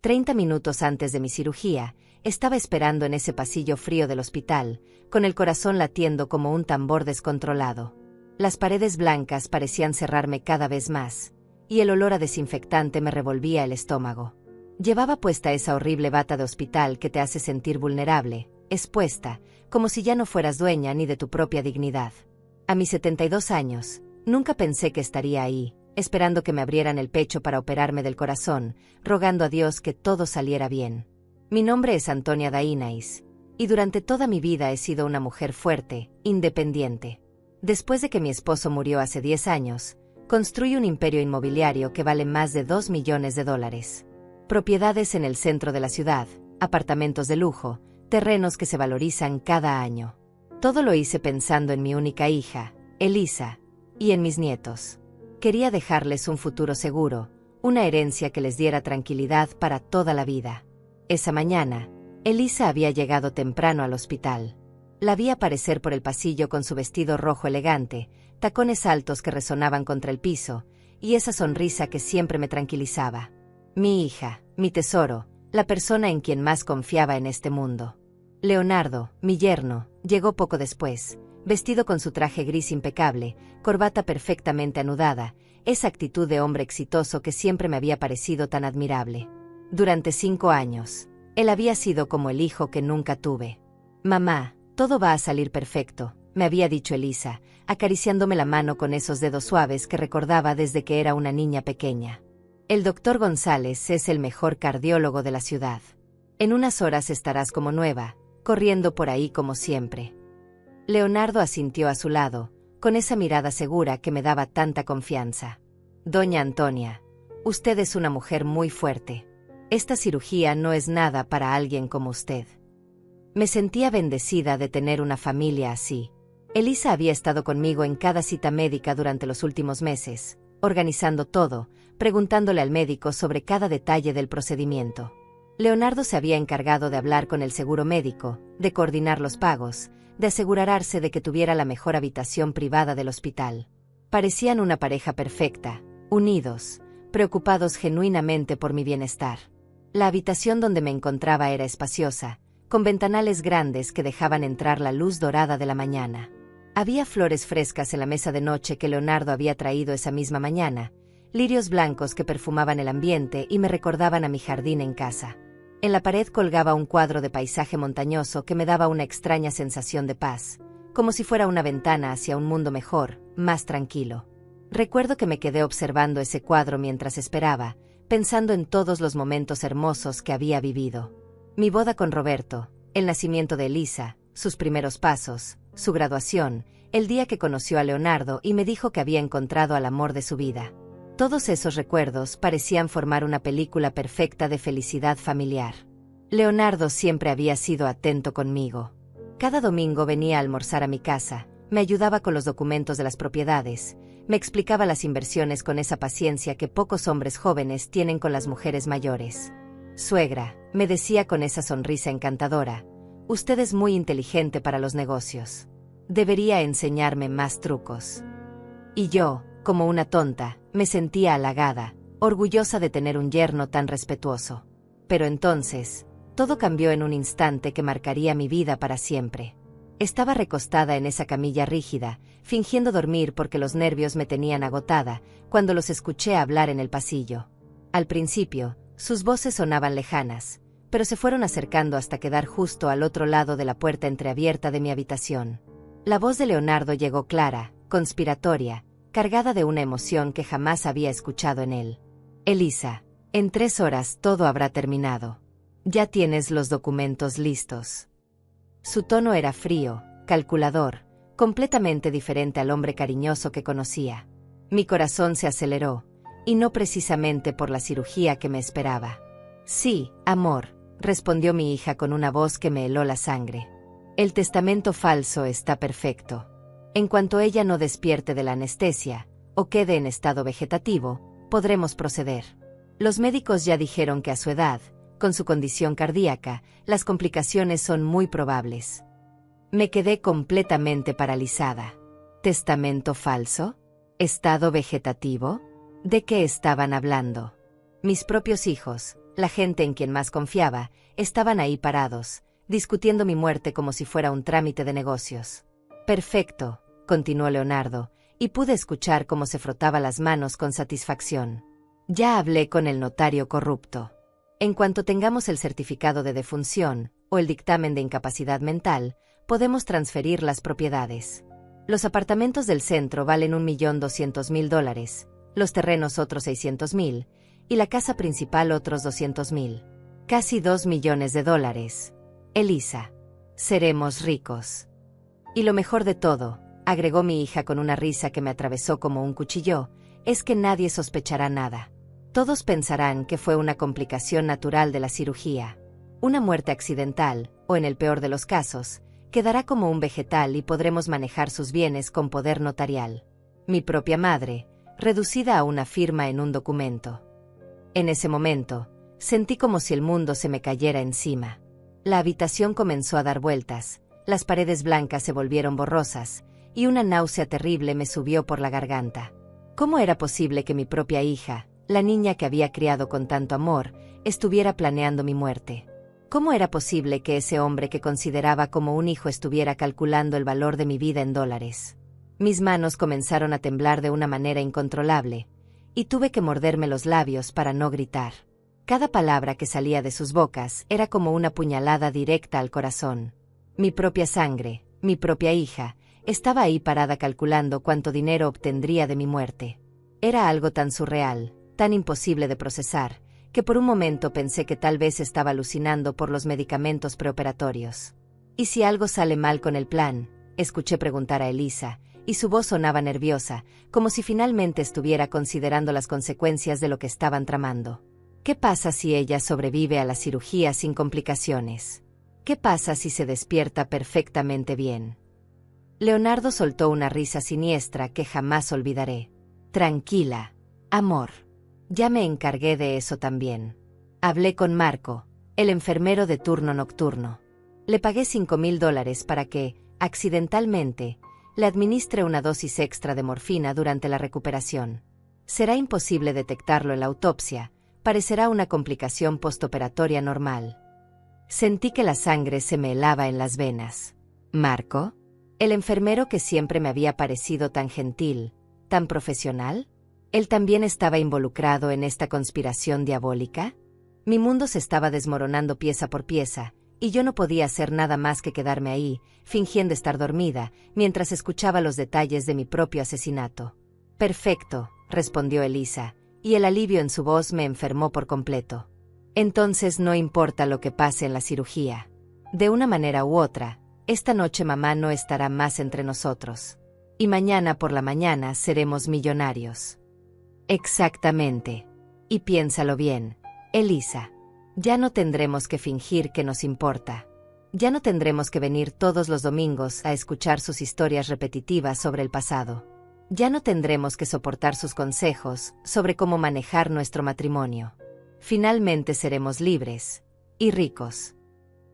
30 minutos antes de mi cirugía, estaba esperando en ese pasillo frío del hospital, con el corazón latiendo como un tambor descontrolado. Las paredes blancas parecían cerrarme cada vez más, y el olor a desinfectante me revolvía el estómago. Llevaba puesta esa horrible bata de hospital que te hace sentir vulnerable, expuesta, como si ya no fueras dueña ni de tu propia dignidad. A mis 72 años, nunca pensé que estaría ahí, esperando que me abrieran el pecho para operarme del corazón, rogando a Dios que todo saliera bien. Mi nombre es Antonia Dainais, y durante toda mi vida he sido una mujer fuerte, independiente. Después de que mi esposo murió hace 10 años, construí un imperio inmobiliario que vale más de $2 millones. Propiedades en el centro de la ciudad, apartamentos de lujo, terrenos que se valorizan cada año. Todo lo hice pensando en mi única hija, Elisa, y en mis nietos. Quería dejarles un futuro seguro, una herencia que les diera tranquilidad para toda la vida. Esa mañana, Elisa había llegado temprano al hospital. La vi aparecer por el pasillo con su vestido rojo elegante, tacones altos que resonaban contra el piso, y esa sonrisa que siempre me tranquilizaba. Mi hija, mi tesoro, la persona en quien más confiaba en este mundo. Leonardo, mi yerno, llegó poco después, vestido con su traje gris impecable, corbata perfectamente anudada, esa actitud de hombre exitoso que siempre me había parecido tan admirable. Durante 5 años, él había sido como el hijo que nunca tuve. Mamá, todo va a salir perfecto, me había dicho Elisa, acariciándome la mano con esos dedos suaves que recordaba desde que era una niña pequeña. El doctor González es el mejor cardiólogo de la ciudad. En unas horas estarás como nueva, corriendo por ahí como siempre. Leonardo asintió a su lado, con esa mirada segura que me daba tanta confianza. Doña Antonia, usted es una mujer muy fuerte. Esta cirugía no es nada para alguien como usted. Me sentía bendecida de tener una familia así. Elisa había estado conmigo en cada cita médica durante los últimos meses, organizando todo, preguntándole al médico sobre cada detalle del procedimiento. Leonardo se había encargado de hablar con el seguro médico, de coordinar los pagos, de asegurarse de que tuviera la mejor habitación privada del hospital. Parecían una pareja perfecta, unidos, preocupados genuinamente por mi bienestar. La habitación donde me encontraba era espaciosa, con ventanales grandes que dejaban entrar la luz dorada de la mañana. Había flores frescas en la mesa de noche que Leonardo había traído esa misma mañana, lirios blancos que perfumaban el ambiente y me recordaban a mi jardín en casa. En la pared colgaba un cuadro de paisaje montañoso que me daba una extraña sensación de paz, como si fuera una ventana hacia un mundo mejor, más tranquilo. Recuerdo que me quedé observando ese cuadro mientras esperaba, pensando en todos los momentos hermosos que había vivido. Mi boda con Roberto, el nacimiento de Elisa, sus primeros pasos, su graduación, el día que conoció a Leonardo y me dijo que había encontrado al amor de su vida. Todos esos recuerdos parecían formar una película perfecta de felicidad familiar. Leonardo siempre había sido atento conmigo. Cada domingo venía a almorzar a mi casa, me ayudaba con los documentos de las propiedades, me explicaba las inversiones con esa paciencia que pocos hombres jóvenes tienen con las mujeres mayores. Suegra, me decía con esa sonrisa encantadora, usted es muy inteligente para los negocios. Debería enseñarme más trucos. Y yo, como una tonta, me sentía halagada, orgullosa de tener un yerno tan respetuoso. Pero entonces, todo cambió en un instante que marcaría mi vida para siempre. Estaba recostada en esa camilla rígida, fingiendo dormir porque los nervios me tenían agotada, cuando los escuché hablar en el pasillo. Al principio, sus voces sonaban lejanas, pero se fueron acercando hasta quedar justo al otro lado de la puerta entreabierta de mi habitación. La voz de Leonardo llegó clara, conspiratoria, cargada de una emoción que jamás había escuchado en él. Elisa, en 3 horas todo habrá terminado. Ya tienes los documentos listos. Su tono era frío, calculador, completamente diferente al hombre cariñoso que conocía. Mi corazón se aceleró, y no precisamente por la cirugía que me esperaba. Sí, amor, respondió mi hija con una voz que me heló la sangre. El testamento falso está perfecto. En cuanto ella no despierte de la anestesia, o quede en estado vegetativo, podremos proceder. Los médicos ya dijeron que a su edad, con su condición cardíaca, las complicaciones son muy probables. Me quedé completamente paralizada. ¿Testamento falso? ¿Estado vegetativo? ¿De qué estaban hablando? Mis propios hijos, La gente en quien más confiaba, estaban ahí parados, discutiendo mi muerte como si fuera un trámite de negocios. Perfecto, continuó Leonardo, y pude escuchar cómo se frotaba las manos con satisfacción. Ya hablé con el notario corrupto. En cuanto tengamos el certificado de defunción, o el dictamen de incapacidad mental, podemos transferir las propiedades. Los apartamentos del centro valen $1.200.000, los terrenos otros $600.000, y la casa principal otros $200.000. Casi $2 millones. Elisa. Seremos ricos. Y lo mejor de todo, agregó mi hija con una risa que me atravesó como un cuchillo, es que nadie sospechará nada. Todos pensarán que fue una complicación natural de la cirugía. Una muerte accidental, o en el peor de los casos, quedará como un vegetal y podremos manejar sus bienes con poder notarial. Mi propia madre, reducida a una firma en un documento. En ese momento, sentí como si el mundo se me cayera encima. La habitación comenzó a dar vueltas, las paredes blancas se volvieron borrosas, y una náusea terrible me subió por la garganta. ¿Cómo era posible que mi propia hija, la niña que había criado con tanto amor, estuviera planeando mi muerte? ¿Cómo era posible que ese hombre que consideraba como un hijo estuviera calculando el valor de mi vida en dólares? Mis manos comenzaron a temblar de una manera incontrolable, y tuve que morderme los labios para no gritar. Cada palabra que salía de sus bocas era como una puñalada directa al corazón. Mi propia sangre, mi propia hija, estaba ahí parada calculando cuánto dinero obtendría de mi muerte. Era algo tan surreal, tan imposible de procesar, que por un momento pensé que tal vez estaba alucinando por los medicamentos preoperatorios. ¿Y si algo sale mal con el plan?, escuché preguntar a Elisa, y su voz sonaba nerviosa, como si finalmente estuviera considerando las consecuencias de lo que estaban tramando. ¿Qué pasa si ella sobrevive a la cirugía sin complicaciones? ¿Qué pasa si se despierta perfectamente bien? Leonardo soltó una risa siniestra que jamás olvidaré. Tranquila, amor. Ya me encargué de eso también. Hablé con Marco, el enfermero de turno nocturno. Le pagué $5.000 para que, accidentalmente, le administre una dosis extra de morfina durante la recuperación. Será imposible detectarlo en la autopsia, parecerá una complicación postoperatoria normal. Sentí que la sangre se me helaba en las venas. ¿Marco? ¿El enfermero que siempre me había parecido tan gentil, tan profesional? ¿Él también estaba involucrado en esta conspiración diabólica? Mi mundo se estaba desmoronando pieza por pieza, y yo no podía hacer nada más que quedarme ahí, fingiendo estar dormida, mientras escuchaba los detalles de mi propio asesinato. Perfecto, respondió Elisa, y el alivio en su voz me enfermó por completo. Entonces no importa lo que pase en la cirugía. De una manera u otra, esta noche mamá no estará más entre nosotros. Y mañana por la mañana seremos millonarios. Exactamente. Y piénsalo bien, Elisa. Ya no tendremos que fingir que nos importa. Ya no tendremos que venir todos los domingos a escuchar sus historias repetitivas sobre el pasado. Ya no tendremos que soportar sus consejos sobre cómo manejar nuestro matrimonio. Finalmente seremos libres y ricos.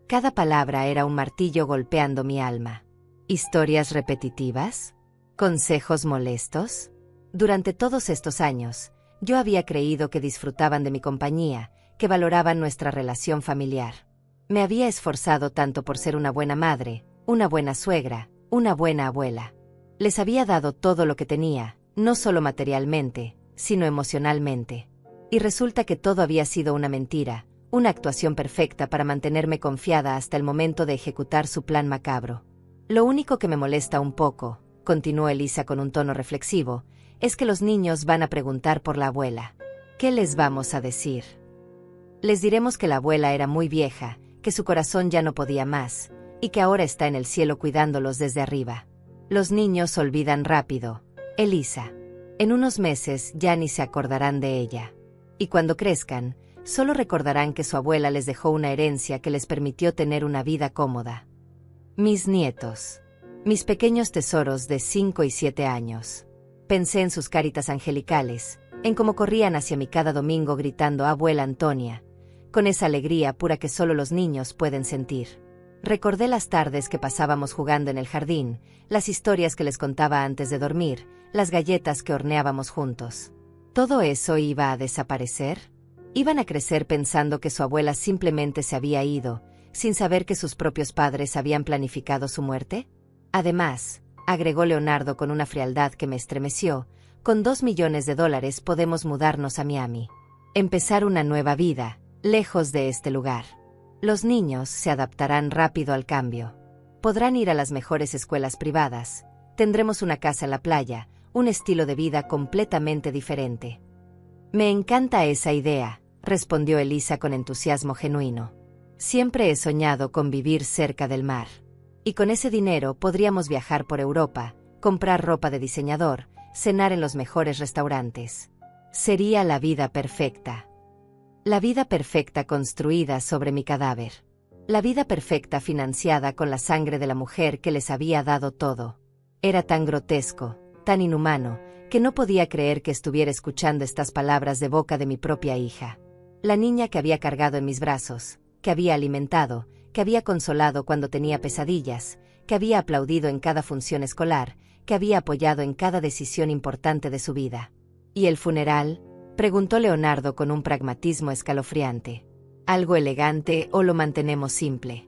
Cada palabra era un martillo golpeando mi alma. ¿Historias repetitivas? ¿Consejos molestos? Durante todos estos años, yo había creído que disfrutaban de mi compañía, que valoraban nuestra relación familiar. Me había esforzado tanto por ser una buena madre, una buena suegra, una buena abuela. Les había dado todo lo que tenía, no solo materialmente, sino emocionalmente. Y resulta que todo había sido una mentira, una actuación perfecta para mantenerme confiada hasta el momento de ejecutar su plan macabro. Lo único que me molesta un poco, continuó Elisa con un tono reflexivo, es que los niños van a preguntar por la abuela. ¿Qué les vamos a decir? Les diremos que la abuela era muy vieja, que su corazón ya no podía más, y que ahora está en el cielo cuidándolos desde arriba. Los niños olvidan rápido, Elisa. En unos meses ya ni se acordarán de ella. Y cuando crezcan, solo recordarán que su abuela les dejó una herencia que les permitió tener una vida cómoda. Mis nietos. Mis pequeños tesoros de 5 y 7 años. Pensé en sus caritas angelicales, en cómo corrían hacia mí cada domingo gritando «Abuela Antonia», con esa alegría pura que solo los niños pueden sentir. Recordé las tardes que pasábamos jugando en el jardín, las historias que les contaba antes de dormir, las galletas que horneábamos juntos. ¿Todo eso iba a desaparecer? Iban a crecer pensando que su abuela simplemente se había ido, sin saber que sus propios padres habían planificado su muerte. Además, agregó Leonardo con una frialdad que me estremeció, con $2 millones podemos mudarnos a Miami. Empezar una nueva vida, lejos de este lugar. Los niños se adaptarán rápido al cambio. Podrán ir a las mejores escuelas privadas. Tendremos una casa en la playa, un estilo de vida completamente diferente. Me encanta esa idea, respondió Elisa con entusiasmo genuino. Siempre he soñado con vivir cerca del mar. Y con ese dinero podríamos viajar por Europa, comprar ropa de diseñador, cenar en los mejores restaurantes. Sería la vida perfecta. La vida perfecta construida sobre mi cadáver. La vida perfecta financiada con la sangre de la mujer que les había dado todo. Era tan grotesco, tan inhumano, que no podía creer que estuviera escuchando estas palabras de boca de mi propia hija. La niña que había cargado en mis brazos, que había alimentado, que había consolado cuando tenía pesadillas, que había aplaudido en cada función escolar, que había apoyado en cada decisión importante de su vida. ¿Y el funeral?, preguntó Leonardo con un pragmatismo escalofriante. ¿Algo elegante o lo mantenemos simple?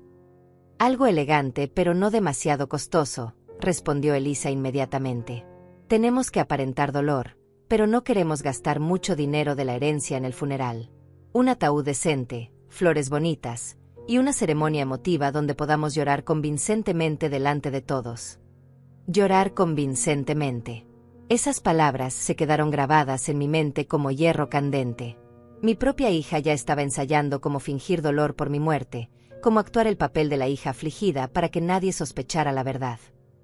Algo elegante pero no demasiado costoso, respondió Elisa inmediatamente. Tenemos que aparentar dolor, pero no queremos gastar mucho dinero de la herencia en el funeral. Un ataúd decente, flores bonitas, y una ceremonia emotiva donde podamos llorar convincentemente delante de todos. Llorar convincentemente. Esas palabras se quedaron grabadas en mi mente como hierro candente. Mi propia hija ya estaba ensayando cómo fingir dolor por mi muerte, cómo actuar el papel de la hija afligida para que nadie sospechara la verdad.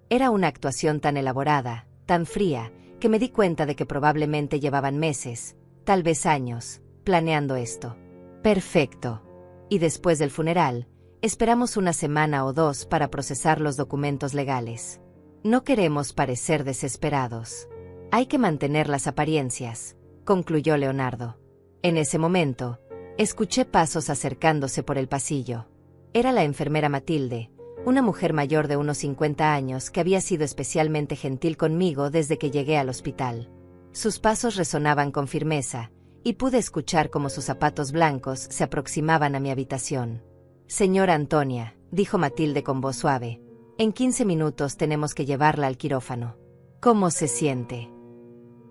Era una actuación tan elaborada, tan fría, que me di cuenta de que probablemente llevaban meses, tal vez años, planeando esto. Perfecto. Y después del funeral, esperamos una semana o dos para procesar los documentos legales. No queremos parecer desesperados. Hay que mantener las apariencias, concluyó Leonardo. En ese momento, escuché pasos acercándose por el pasillo. Era la enfermera Matilde, una mujer mayor de unos 50 años que había sido especialmente gentil conmigo desde que llegué al hospital. Sus pasos resonaban con firmeza, y pude escuchar cómo sus zapatos blancos se aproximaban a mi habitación. Señora Antonia, dijo Matilde con voz suave, en 15 minutos tenemos que llevarla al quirófano. ¿Cómo se siente?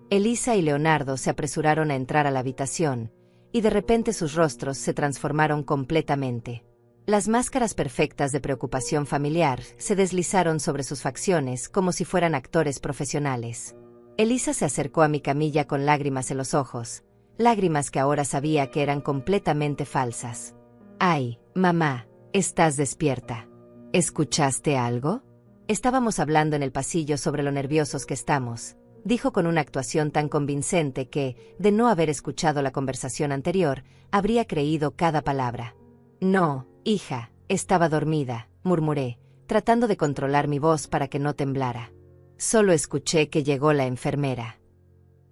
Elisa y Leonardo se apresuraron a entrar a la habitación, y de repente sus rostros se transformaron completamente. Las máscaras perfectas de preocupación familiar se deslizaron sobre sus facciones como si fueran actores profesionales. Elisa se acercó a mi camilla con lágrimas en los ojos, lágrimas que ahora sabía que eran completamente falsas. «Ay, mamá, estás despierta. ¿Escuchaste algo?» Estábamos hablando en el pasillo sobre lo nerviosos que estamos, dijo con una actuación tan convincente que, de no haber escuchado la conversación anterior, habría creído cada palabra. «No, hija, estaba dormida», murmuré, tratando de controlar mi voz para que no temblara. Solo escuché que llegó la enfermera.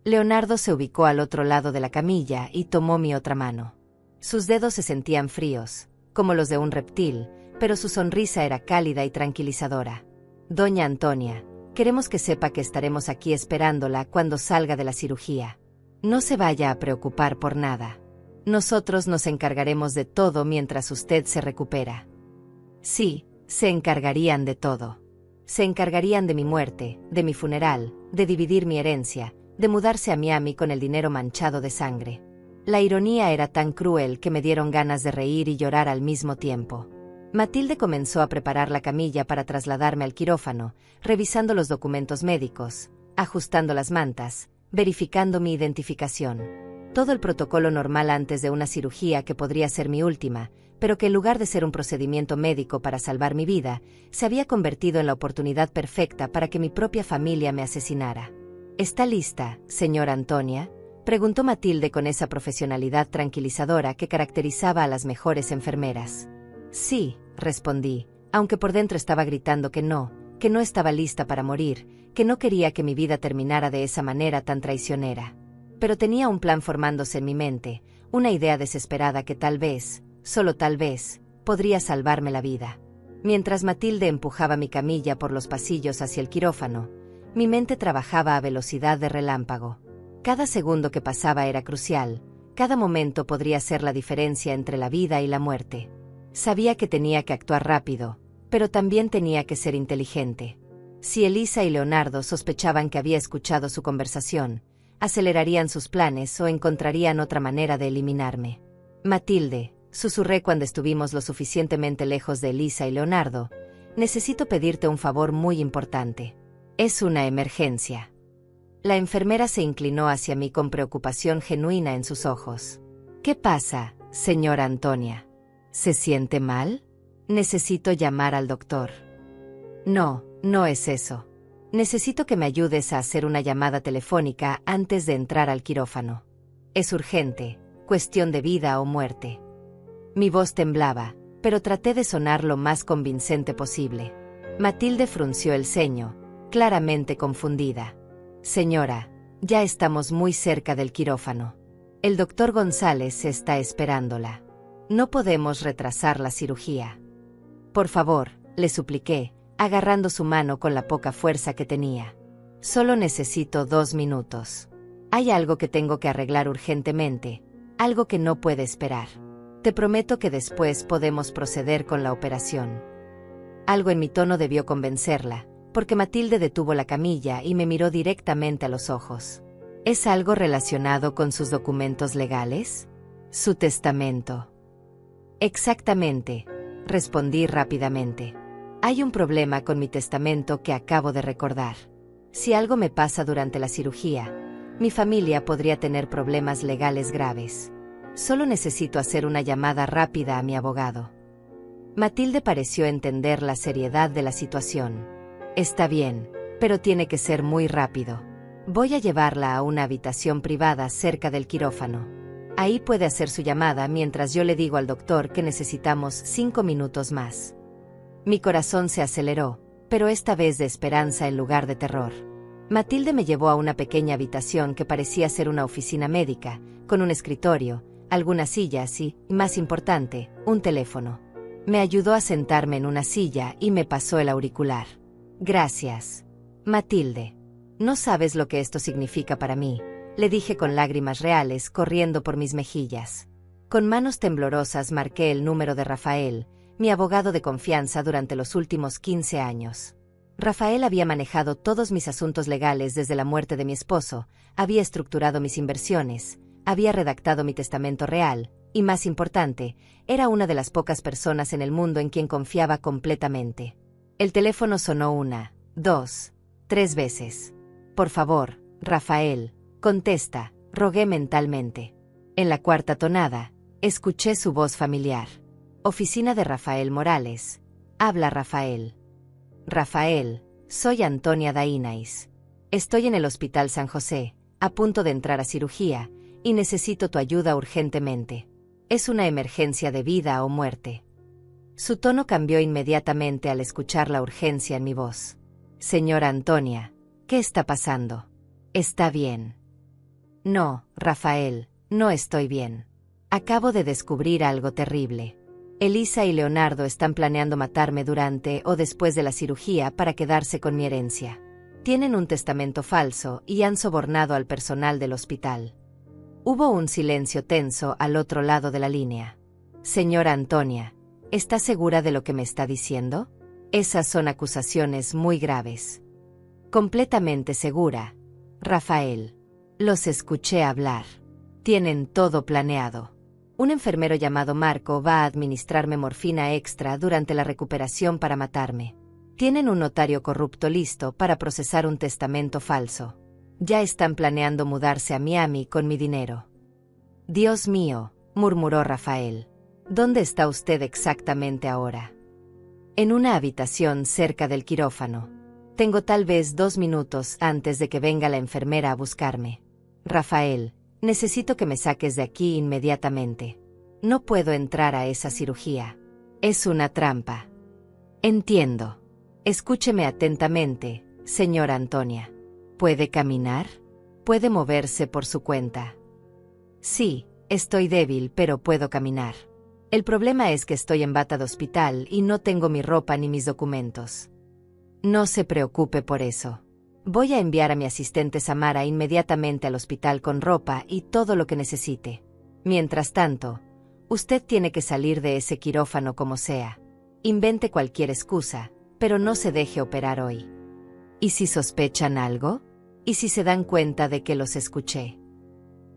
Leonardo se ubicó al otro lado de la camilla y tomó mi otra mano. Sus dedos se sentían fríos, como los de un reptil, pero su sonrisa era cálida y tranquilizadora. «Doña Antonia, queremos que sepa que estaremos aquí esperándola cuando salga de la cirugía. No se vaya a preocupar por nada. Nosotros nos encargaremos de todo mientras usted se recupera». Sí, se encargarían de todo. Se encargarían de mi muerte, de mi funeral, de dividir mi herencia, de mudarse a Miami con el dinero manchado de sangre. La ironía era tan cruel que me dieron ganas de reír y llorar al mismo tiempo. Matilde comenzó a preparar la camilla para trasladarme al quirófano, revisando los documentos médicos, ajustando las mantas, verificando mi identificación. Todo el protocolo normal antes de una cirugía que podría ser mi última, pero que en lugar de ser un procedimiento médico para salvar mi vida, se había convertido en la oportunidad perfecta para que mi propia familia me asesinara. ¿Está lista, señora Antonia?, preguntó Matilde con esa profesionalidad tranquilizadora que caracterizaba a las mejores enfermeras. Sí, respondí, aunque por dentro estaba gritando que no estaba lista para morir, que no quería que mi vida terminara de esa manera tan traicionera. Pero tenía un plan formándose en mi mente, una idea desesperada que tal vez, solo tal vez, podría salvarme la vida. Mientras Matilde empujaba mi camilla por los pasillos hacia el quirófano, mi mente trabajaba a velocidad de relámpago. Cada segundo que pasaba era crucial, Cada momento podría ser la diferencia entre la vida y la muerte. Sabía que tenía que actuar rápido, pero también tenía que ser inteligente. Si Elisa y Leonardo sospechaban que había escuchado su conversación, acelerarían sus planes o encontrarían otra manera de eliminarme. Matilde, susurré cuando estuvimos lo suficientemente lejos de Elisa y Leonardo, necesito pedirte un favor muy importante. Es una emergencia. La enfermera se inclinó hacia mí con preocupación genuina en sus ojos. ¿Qué pasa, señora Antonia? ¿Se siente mal? Necesito llamar al doctor. No, no es eso. Necesito que me ayudes a hacer una llamada telefónica antes de entrar al quirófano. Es urgente, cuestión de vida o muerte. Mi voz temblaba, pero traté de sonar lo más convincente posible. Matilde frunció el ceño, claramente confundida. Señora, ya estamos muy cerca del quirófano. El doctor González está esperándola. No podemos retrasar la cirugía. Por favor, le supliqué, agarrando su mano con la poca fuerza que tenía. Solo necesito 2 minutos. Hay algo que tengo que arreglar urgentemente, algo que no puede esperar. Te prometo que después podemos proceder con la operación. Algo en mi tono debió convencerla, porque Matilde detuvo la camilla y me miró directamente a los ojos. ¿Es algo relacionado con sus documentos legales? Su testamento. Exactamente, respondí rápidamente. Hay un problema con mi testamento que acabo de recordar. Si algo me pasa durante la cirugía, mi familia podría tener problemas legales graves. Solo necesito hacer una llamada rápida a mi abogado. Matilde pareció entender la seriedad de la situación. Está bien, pero tiene que ser muy rápido. Voy a llevarla a una habitación privada cerca del quirófano. Ahí puede hacer su llamada mientras yo le digo al doctor que necesitamos 5 minutos más. Mi corazón se aceleró, pero esta vez de esperanza en lugar de terror. Matilde me llevó a una pequeña habitación que parecía ser una oficina médica, con un escritorio, algunas sillas y, más importante, un teléfono. Me ayudó a sentarme en una silla y me pasó el auricular. Gracias, Matilde. No sabes lo que esto significa para mí, le dije con lágrimas reales corriendo por mis mejillas. Con manos temblorosas marqué el número de Rafael, mi abogado de confianza durante los últimos 15 años. Rafael había manejado todos mis asuntos legales desde la muerte de mi esposo, había estructurado mis inversiones, había redactado mi testamento real, y más importante, era una de las pocas personas en el mundo en quien confiaba completamente. El teléfono sonó 1, 2, 3 veces. Por favor, Rafael, contesta, rogué mentalmente. En la cuarta tonada, escuché su voz familiar. Oficina de Rafael Morales. Habla Rafael. Rafael, soy Antonia Dainais. Estoy en el Hospital San José, a punto de entrar a cirugía, y necesito tu ayuda urgentemente. Es una emergencia de vida o muerte. Su tono cambió inmediatamente al escuchar la urgencia en mi voz. Señora Antonia, ¿qué está pasando? ¿Está bien? No, Rafael, no estoy bien. Acabo de descubrir algo terrible. Elisa y Leonardo están planeando matarme durante o después de la cirugía para quedarse con mi herencia. Tienen un testamento falso y han sobornado al personal del hospital. Hubo un silencio tenso al otro lado de la línea. Señora Antonia, ¿está segura de lo que me está diciendo? Esas son acusaciones muy graves. Completamente segura, Rafael. Los escuché hablar. Tienen todo planeado. Un enfermero llamado Marco va a administrarme morfina extra durante la recuperación para matarme. Tienen un notario corrupto listo para procesar un testamento falso. Ya están planeando mudarse a Miami con mi dinero. Dios mío, murmuró Rafael. ¿Dónde está usted exactamente ahora? En una habitación cerca del quirófano. Tengo tal vez 2 minutos antes de que venga la enfermera a buscarme. Rafael, necesito que me saques de aquí inmediatamente. No puedo entrar a esa cirugía. Es una trampa. Entiendo. Escúcheme atentamente, señora Antonia. ¿Puede caminar? ¿Puede moverse por su cuenta? Sí, estoy débil, pero puedo caminar. El problema es que estoy en bata de hospital y no tengo mi ropa ni mis documentos. No se preocupe por eso. Voy a enviar a mi asistente Samara inmediatamente al hospital con ropa y todo lo que necesite. Mientras tanto, usted tiene que salir de ese quirófano como sea. Invente cualquier excusa, pero no se deje operar hoy. ¿Y si sospechan algo? ¿Y si se dan cuenta de que los escuché?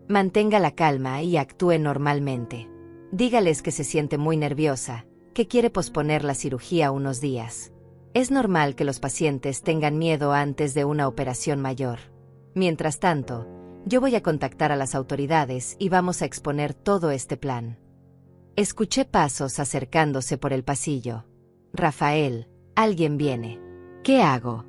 Mantenga la calma y actúe normalmente. Dígales que se siente muy nerviosa, que quiere posponer la cirugía unos días. Es normal que los pacientes tengan miedo antes de una operación mayor. Mientras tanto, yo voy a contactar a las autoridades y vamos a exponer todo este plan. Escuché pasos acercándose por el pasillo. Rafael, alguien viene. ¿Qué hago?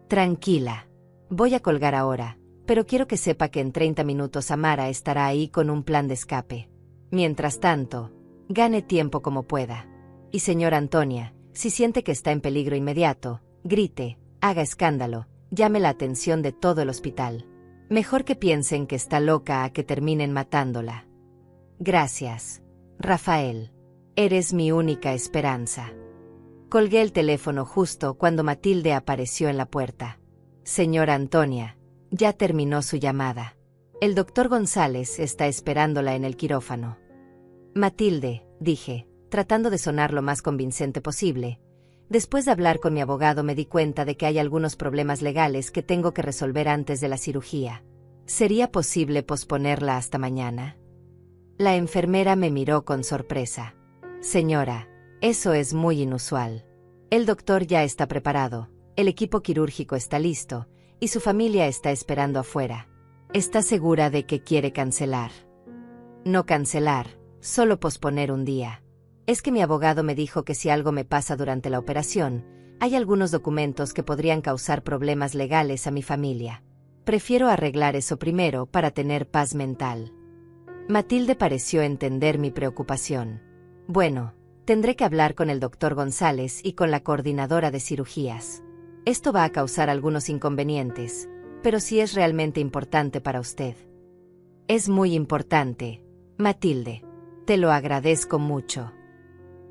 Tranquila. Voy a colgar ahora, pero quiero que sepa que en 30 minutos Amara estará ahí con un plan de escape. Mientras tanto, gane tiempo como pueda. Y señora Antonia, si siente que está en peligro inmediato, grite, haga escándalo, llame la atención de todo el hospital. Mejor que piensen que está loca a que terminen matándola. Gracias, Rafael. Eres mi única esperanza. Colgué el teléfono justo cuando Matilde apareció en la puerta. Señora Antonia, ya terminó su llamada. El doctor González está esperándola en el quirófano. Matilde, dije, tratando de sonar lo más convincente posible. Después de hablar con mi abogado me di cuenta de que hay algunos problemas legales que tengo que resolver antes de la cirugía. ¿Sería posible posponerla hasta mañana? La enfermera me miró con sorpresa. Señora, eso es muy inusual. El doctor ya está preparado, el equipo quirúrgico está listo, y su familia está esperando afuera. ¿Está segura de que quiere cancelar? No cancelar, solo posponer un día. Es que mi abogado me dijo que si algo me pasa durante la operación, hay algunos documentos que podrían causar problemas legales a mi familia. Prefiero arreglar eso primero para tener paz mental. Matilde pareció entender mi preocupación. Bueno, tendré que hablar con el doctor González y con la coordinadora de cirugías. Esto va a causar algunos inconvenientes, pero sí es realmente importante para usted. Es muy importante, Matilde. Te lo agradezco mucho.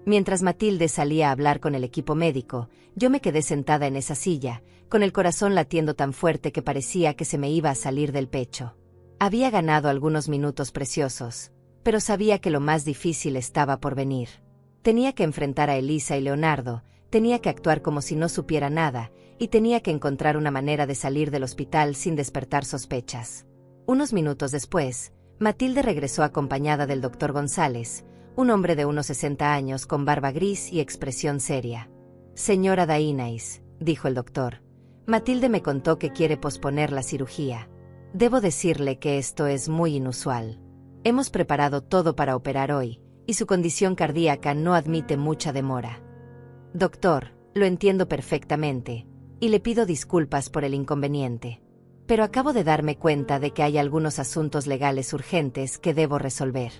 Mientras Matilde salía a hablar con el equipo médico, yo me quedé sentada en esa silla, con el corazón latiendo tan fuerte que parecía que se me iba a salir del pecho. Había ganado algunos minutos preciosos, pero sabía que lo más difícil estaba por venir. Tenía que enfrentar a Elisa y Leonardo, tenía que actuar como si no supiera nada, y tenía que encontrar una manera de salir del hospital sin despertar sospechas. Unos minutos después, Matilde regresó acompañada del doctor González, un hombre de unos 60 años con barba gris y expresión seria. Señora Dainais, dijo el doctor, Matilde me contó que quiere posponer la cirugía. Debo decirle que esto es muy inusual. Hemos preparado todo para operar hoy, y su condición cardíaca no admite mucha demora. Doctor, lo entiendo perfectamente, y le pido disculpas por el inconveniente. Pero acabo de darme cuenta de que hay algunos asuntos legales urgentes que debo resolver.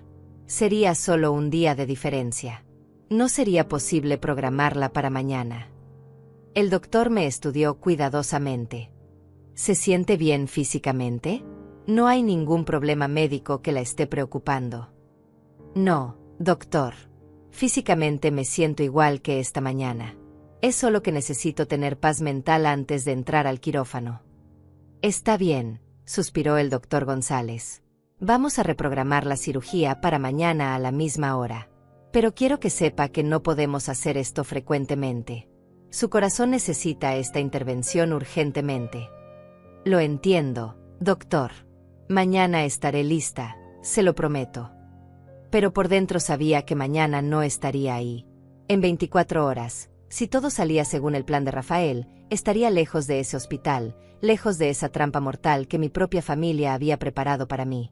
Sería solo un día de diferencia. No sería posible programarla para mañana. El doctor me estudió cuidadosamente. ¿Se siente bien físicamente? No hay ningún problema médico que la esté preocupando. No, doctor. Físicamente me siento igual que esta mañana. Es solo que necesito tener paz mental antes de entrar al quirófano. Está bien, suspiró el doctor González. Vamos a reprogramar la cirugía para mañana a la misma hora. Pero quiero que sepa que no podemos hacer esto frecuentemente. Su corazón necesita esta intervención urgentemente. Lo entiendo, doctor. Mañana estaré lista, se lo prometo. Pero por dentro sabía que mañana no estaría ahí. En 24 horas, si todo salía según el plan de Rafael, estaría lejos de ese hospital, lejos de esa trampa mortal que mi propia familia había preparado para mí.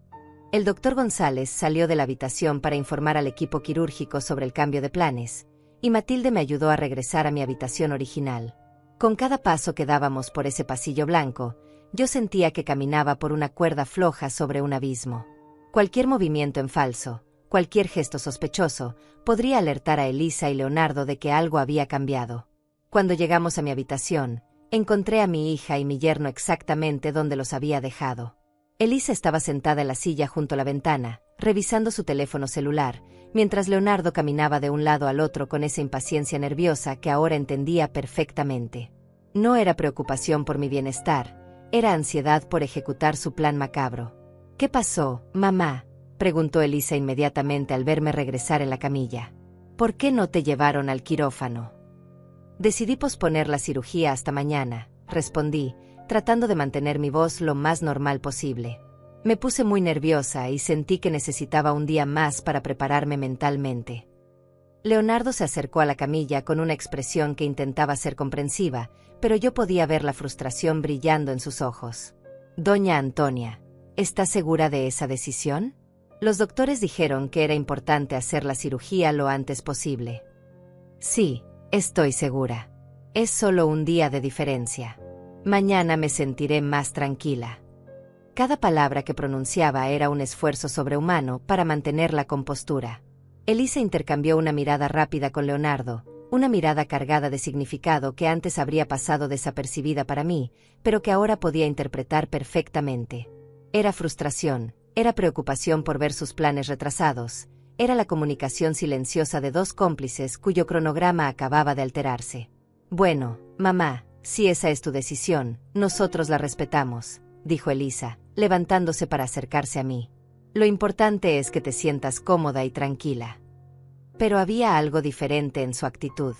El doctor González salió de la habitación para informar al equipo quirúrgico sobre el cambio de planes, y Matilde me ayudó a regresar a mi habitación original. Con cada paso que dábamos por ese pasillo blanco, yo sentía que caminaba por una cuerda floja sobre un abismo. Cualquier movimiento en falso, cualquier gesto sospechoso, podría alertar a Elisa y Leonardo de que algo había cambiado. Cuando llegamos a mi habitación, encontré a mi hija y mi yerno exactamente donde los había dejado. Elisa estaba sentada en la silla junto a la ventana, revisando su teléfono celular, mientras Leonardo caminaba de un lado al otro con esa impaciencia nerviosa que ahora entendía perfectamente. No era preocupación por mi bienestar, era ansiedad por ejecutar su plan macabro. ¿Qué pasó, mamá? preguntó Elisa inmediatamente al verme regresar en la camilla. ¿Por qué no te llevaron al quirófano? Decidí posponer la cirugía hasta mañana, respondí, tratando de mantener mi voz lo más normal posible. Me puse muy nerviosa y sentí que necesitaba un día más para prepararme mentalmente. Leonardo se acercó a la camilla con una expresión que intentaba ser comprensiva, pero yo podía ver la frustración brillando en sus ojos. Doña Antonia, ¿está segura de esa decisión? Los doctores dijeron que era importante hacer la cirugía lo antes posible. Sí, estoy segura. Es solo un día de diferencia. Mañana me sentiré más tranquila. Cada palabra que pronunciaba era un esfuerzo sobrehumano para mantener la compostura. Elisa intercambió una mirada rápida con Leonardo, una mirada cargada de significado que antes habría pasado desapercibida para mí, pero que ahora podía interpretar perfectamente. Era frustración, era preocupación por ver sus planes retrasados, era la comunicación silenciosa de dos cómplices cuyo cronograma acababa de alterarse. Bueno, mamá, si esa es tu decisión, nosotros la respetamos, dijo Elisa, levantándose para acercarse a mí. Lo importante es que te sientas cómoda y tranquila. Pero había algo diferente en su actitud.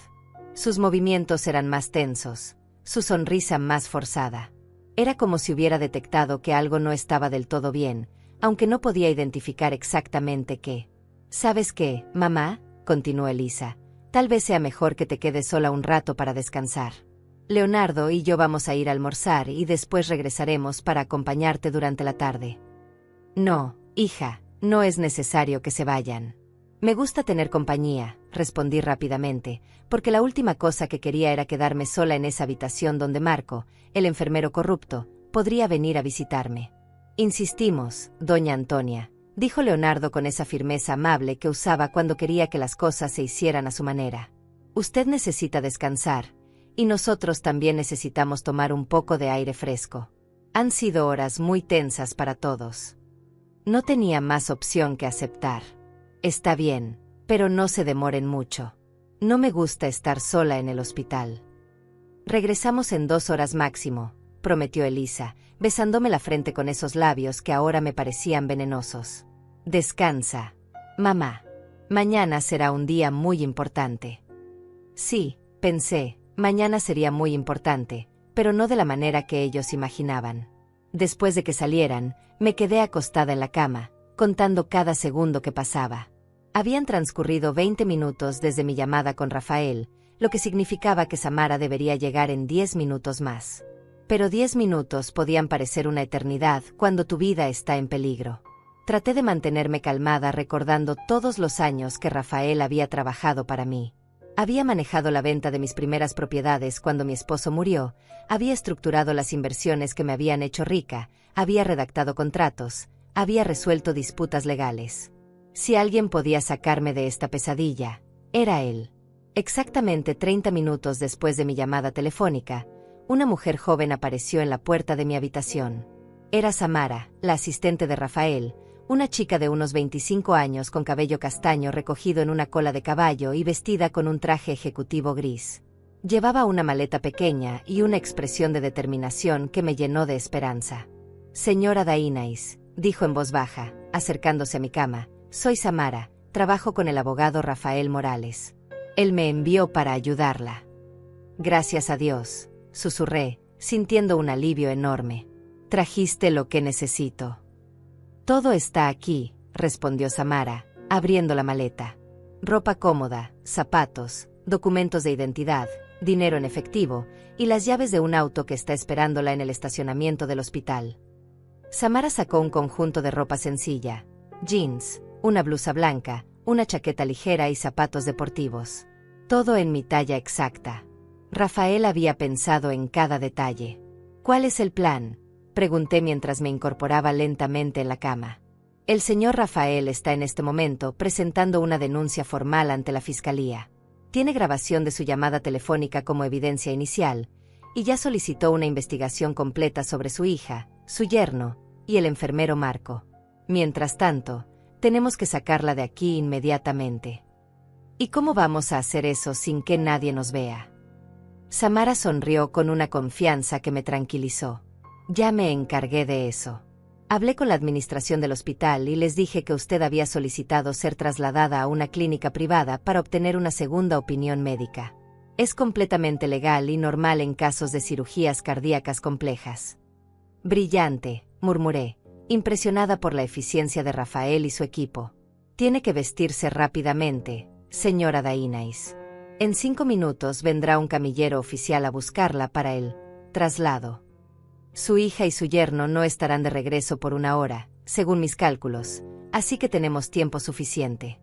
Sus movimientos eran más tensos, su sonrisa más forzada. Era como si hubiera detectado que algo no estaba del todo bien, aunque no podía identificar exactamente qué. ¿Sabes qué, mamá?, continuó Elisa. Tal vez sea mejor que te quedes sola un rato para descansar. Leonardo y yo vamos a ir a almorzar y después regresaremos para acompañarte durante la tarde. No, hija, no es necesario que se vayan. Me gusta tener compañía, respondí rápidamente, porque la última cosa que quería era quedarme sola en esa habitación donde Marco, el enfermero corrupto, podría venir a visitarme. Insistimos, doña Antonia, dijo Leonardo con esa firmeza amable que usaba cuando quería que las cosas se hicieran a su manera. Usted necesita descansar, y nosotros también necesitamos tomar un poco de aire fresco. Han sido horas muy tensas para todos. No tenía más opción que aceptar. Está bien, pero no se demoren mucho. No me gusta estar sola en el hospital. Regresamos en 2 horas máximo, prometió Elisa, besándome la frente con esos labios que ahora me parecían venenosos. Descansa, mamá. Mañana será un día muy importante. Sí, pensé, mañana sería muy importante, pero no de la manera que ellos imaginaban. Después de que salieran, me quedé acostada en la cama, contando cada segundo que pasaba. Habían transcurrido 20 minutos desde mi llamada con Rafael, lo que significaba que Samara debería llegar en 10 minutos más. Pero 10 minutos podían parecer una eternidad cuando tu vida está en peligro. Traté de mantenerme calmada recordando todos los años que Rafael había trabajado para mí. Había manejado la venta de mis primeras propiedades cuando mi esposo murió, había estructurado las inversiones que me habían hecho rica, había redactado contratos, había resuelto disputas legales. Si alguien podía sacarme de esta pesadilla, era él. Exactamente 30 minutos después de mi llamada telefónica, una mujer joven apareció en la puerta de mi habitación. Era Samara, la asistente de Rafael, una chica de unos 25 años con cabello castaño recogido en una cola de caballo y vestida con un traje ejecutivo gris. Llevaba una maleta pequeña y una expresión de determinación que me llenó de esperanza. Señora Dainais, dijo en voz baja, acercándose a mi cama, soy Samara, trabajo con el abogado Rafael Morales. Él me envió para ayudarla. Gracias a Dios, susurré, sintiendo un alivio enorme. Trajiste lo que necesito. Todo está aquí, respondió Samara, abriendo la maleta. Ropa cómoda, zapatos, documentos de identidad, dinero en efectivo, y las llaves de un auto que está esperándola en el estacionamiento del hospital. Samara sacó un conjunto de ropa sencilla, jeans, una blusa blanca, una chaqueta ligera y zapatos deportivos. Todo en mi talla exacta. Rafael había pensado en cada detalle. ¿Cuál es el plan?, pregunté mientras me incorporaba lentamente en la cama. El señor Rafael está en este momento presentando una denuncia formal ante la Fiscalía. Tiene grabación de su llamada telefónica como evidencia inicial, y ya solicitó una investigación completa sobre su hija, su yerno, y el enfermero Marco. Mientras tanto, tenemos que sacarla de aquí inmediatamente. ¿Y cómo vamos a hacer eso sin que nadie nos vea? Samara sonrió con una confianza que me tranquilizó. Ya me encargué de eso. Hablé con la administración del hospital y les dije que usted había solicitado ser trasladada a una clínica privada para obtener una segunda opinión médica. Es completamente legal y normal en casos de cirugías cardíacas complejas. Brillante, murmuré, impresionada por la eficiencia de Rafael y su equipo. Tiene que vestirse rápidamente, señora Dainais. En 5 minutos vendrá un camillero oficial a buscarla para el traslado. Su hija y su yerno no estarán de regreso por 1 hora, según mis cálculos, así que tenemos tiempo suficiente.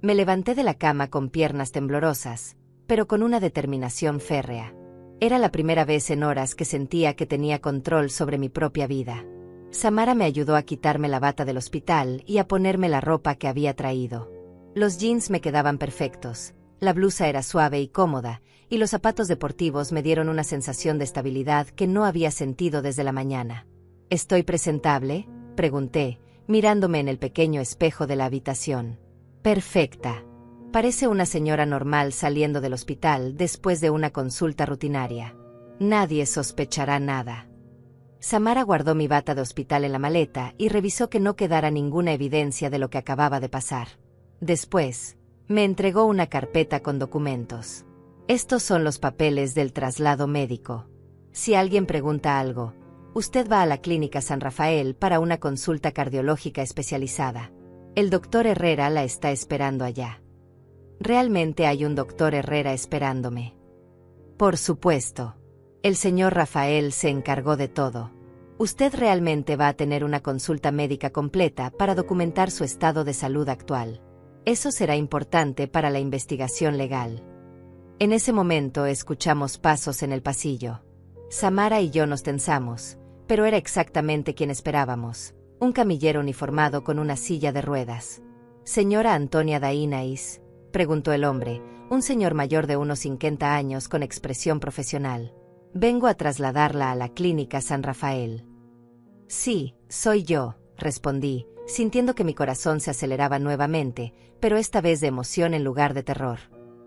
Me levanté de la cama con piernas temblorosas, pero con una determinación férrea. Era la primera vez en horas que sentía que tenía control sobre mi propia vida. Samara me ayudó a quitarme la bata del hospital y a ponerme la ropa que había traído. Los jeans me quedaban perfectos, la blusa era suave y cómoda, y los zapatos deportivos me dieron una sensación de estabilidad que no había sentido desde la mañana. ¿Estoy presentable?, pregunté, mirándome en el pequeño espejo de la habitación. Perfecta. Parece una señora normal saliendo del hospital después de una consulta rutinaria. Nadie sospechará nada. Samara guardó mi bata de hospital en la maleta y revisó que no quedara ninguna evidencia de lo que acababa de pasar. Después, me entregó una carpeta con documentos. Estos son los papeles del traslado médico. Si alguien pregunta algo, usted va a la Clínica San Rafael para una consulta cardiológica especializada. El doctor Herrera la está esperando allá. ¿Realmente hay un doctor Herrera esperándome? Por supuesto. El señor Rafael se encargó de todo. Usted realmente va a tener una consulta médica completa para documentar su estado de salud actual. Eso será importante para la investigación legal. En ese momento escuchamos pasos en el pasillo. Samara y yo nos tensamos, pero era exactamente quien esperábamos, un camillero uniformado con una silla de ruedas. «¿Señora Antonia Dainais?», preguntó el hombre, un señor mayor de unos 50 años con expresión profesional. «Vengo a trasladarla a la Clínica San Rafael». «Sí, soy yo», respondí, sintiendo que mi corazón se aceleraba nuevamente, pero esta vez de emoción en lugar de terror.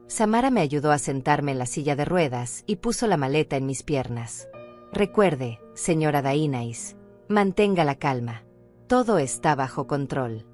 Samara me ayudó a sentarme en la silla de ruedas y puso la maleta en mis piernas. «Recuerde, señora Dainais, mantenga la calma. Todo está bajo control».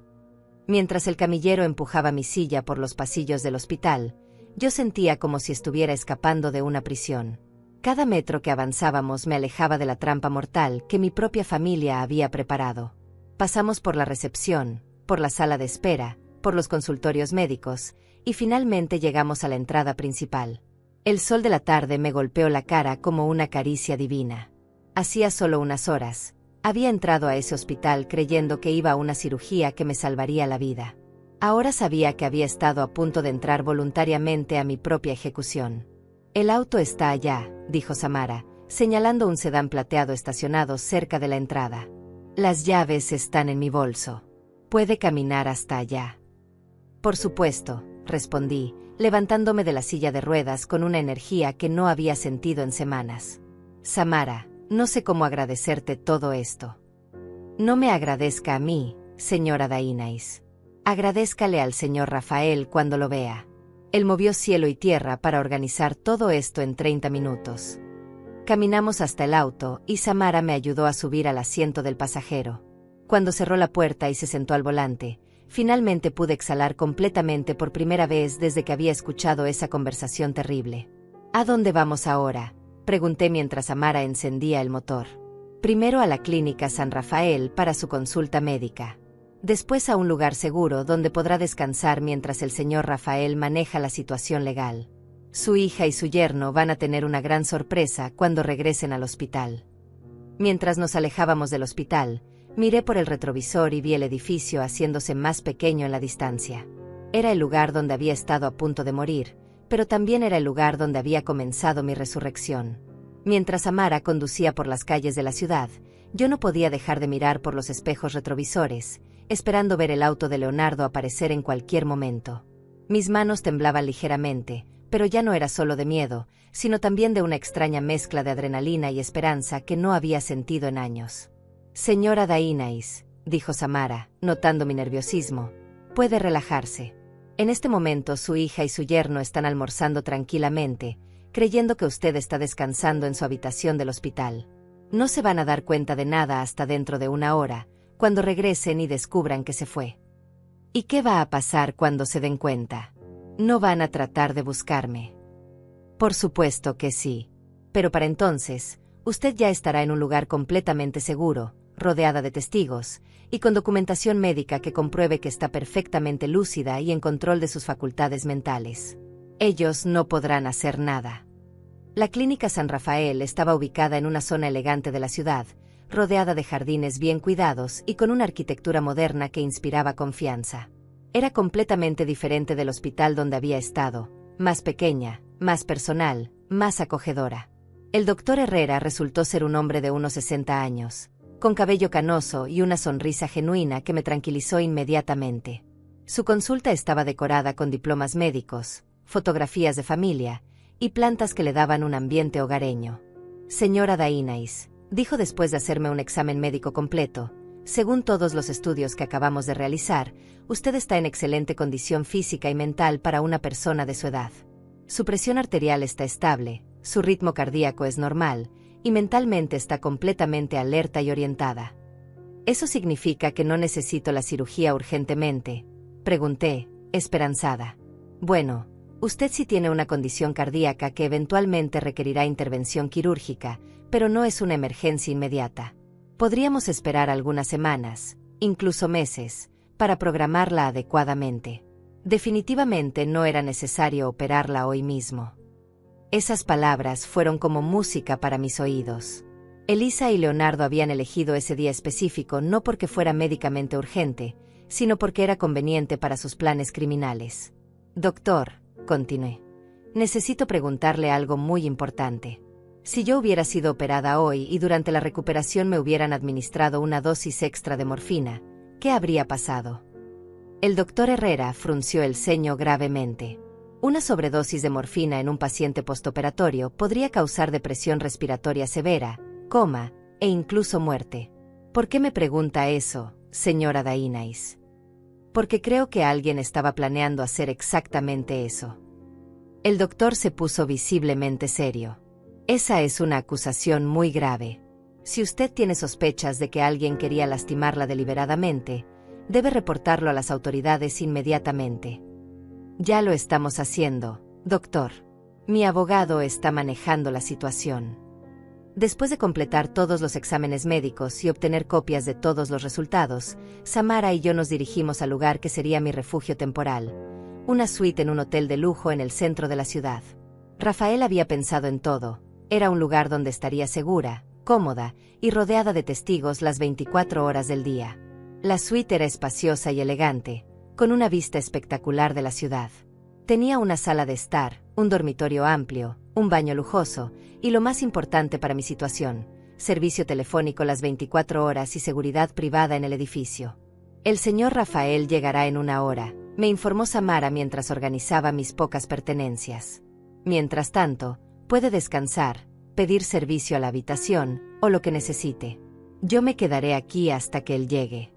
Mientras el camillero empujaba mi silla por los pasillos del hospital, yo sentía como si estuviera escapando de una prisión. Cada metro que avanzábamos me alejaba de la trampa mortal que mi propia familia había preparado. Pasamos por la recepción, por la sala de espera, por los consultorios médicos, y finalmente llegamos a la entrada principal. El sol de la tarde me golpeó la cara como una caricia divina. Hacía solo unas horas, había entrado a ese hospital creyendo que iba a una cirugía que me salvaría la vida. Ahora sabía que había estado a punto de entrar voluntariamente a mi propia ejecución. «El auto está allá», dijo Samara, señalando un sedán plateado estacionado cerca de la entrada. «Las llaves están en mi bolso. Puede caminar hasta allá». «Por supuesto», respondí, levantándome de la silla de ruedas con una energía que no había sentido en semanas. «Samara, no sé cómo agradecerte todo esto». «No me agradezca a mí, señora Dainais. Agradézcale al señor Rafael cuando lo vea. Él movió cielo y tierra para organizar todo esto en 30 minutos». Caminamos hasta el auto y Samara me ayudó a subir al asiento del pasajero. Cuando cerró la puerta y se sentó al volante, finalmente pude exhalar completamente por primera vez desde que había escuchado esa conversación terrible. «¿A dónde vamos ahora?», pregunté mientras Samara encendía el motor. «Primero a la Clínica San Rafael para su consulta médica. Después a un lugar seguro donde podrá descansar mientras el señor Rafael maneja la situación legal. Su hija y su yerno van a tener una gran sorpresa cuando regresen al hospital». Mientras nos alejábamos del hospital, miré por el retrovisor y vi el edificio haciéndose más pequeño en la distancia. Era el lugar donde había estado a punto de morir, pero también era el lugar donde había comenzado mi resurrección. Mientras Samara conducía por las calles de la ciudad, yo no podía dejar de mirar por los espejos retrovisores, esperando ver el auto de Leonardo aparecer en cualquier momento. Mis manos temblaban ligeramente, pero ya no era solo de miedo, sino también de una extraña mezcla de adrenalina y esperanza que no había sentido en años. «Señora Dainais», dijo Samara, notando mi nerviosismo, «puede relajarse. En este momento su hija y su yerno están almorzando tranquilamente, creyendo que usted está descansando en su habitación del hospital. No se van a dar cuenta de nada hasta dentro de una hora, cuando regresen y descubran que se fue. ¿Y qué va a pasar cuando se den cuenta? ¿No van a tratar de buscarme? Por supuesto que sí. Pero para entonces, usted ya estará en un lugar completamente seguro, rodeada de testigos, y con documentación médica que compruebe que está perfectamente lúcida y en control de sus facultades mentales. Ellos no podrán hacer nada. La Clínica San Rafael estaba ubicada en una zona elegante de la ciudad, rodeada de jardines bien cuidados y con una arquitectura moderna que inspiraba confianza. Era completamente diferente del hospital donde había estado, más pequeña, más personal, más acogedora. El doctor Herrera resultó ser un hombre de unos 60 años, con cabello canoso y una sonrisa genuina que me tranquilizó inmediatamente. Su consulta estaba decorada con diplomas médicos, fotografías de familia y plantas que le daban un ambiente hogareño. Señora Dainais, dijo después de hacerme un examen médico completo, según todos los estudios que acabamos de realizar, usted está en excelente condición física y mental para una persona de su edad. Su presión arterial está estable, su ritmo cardíaco es normal, y mentalmente está completamente alerta y orientada. ¿Eso significa que no necesito la cirugía urgentemente?, pregunté, esperanzada. Bueno, usted sí tiene una condición cardíaca que eventualmente requerirá intervención quirúrgica, pero no es una emergencia inmediata. Podríamos esperar algunas semanas, incluso meses, para programarla adecuadamente. Definitivamente no era necesario operarla hoy mismo. Esas palabras fueron como música para mis oídos. Elisa y Leonardo habían elegido ese día específico no porque fuera médicamente urgente, sino porque era conveniente para sus planes criminales. Doctor, continué, necesito preguntarle algo muy importante. Si yo hubiera sido operada hoy y durante la recuperación me hubieran administrado una dosis extra de morfina, ¿qué habría pasado? El doctor Herrera frunció el ceño gravemente. Una sobredosis de morfina en un paciente postoperatorio podría causar depresión respiratoria severa, coma, e incluso muerte. ¿Por qué me pregunta eso, señora Dainais? Porque creo que alguien estaba planeando hacer exactamente eso. El doctor se puso visiblemente serio. Esa es una acusación muy grave. Si usted tiene sospechas de que alguien quería lastimarla deliberadamente, debe reportarlo a las autoridades inmediatamente. Ya lo estamos haciendo, doctor. Mi abogado está manejando la situación. Después de completar todos los exámenes médicos y obtener copias de todos los resultados, Samara y yo nos dirigimos al lugar que sería mi refugio temporal, una suite en un hotel de lujo en el centro de la ciudad. Rafael había pensado en todo. Era un lugar donde estaría segura, cómoda y rodeada de testigos las 24 horas del día. La suite era espaciosa y elegante, con una vista espectacular de la ciudad. Tenía una sala de estar, un dormitorio amplio, un baño lujoso, y lo más importante para mi situación, servicio telefónico las 24 horas y seguridad privada en el edificio. El señor Rafael llegará en una hora, me informó Samara mientras organizaba mis pocas pertenencias. Mientras tanto, puede descansar, pedir servicio a la habitación, o lo que necesite. Yo me quedaré aquí hasta que él llegue.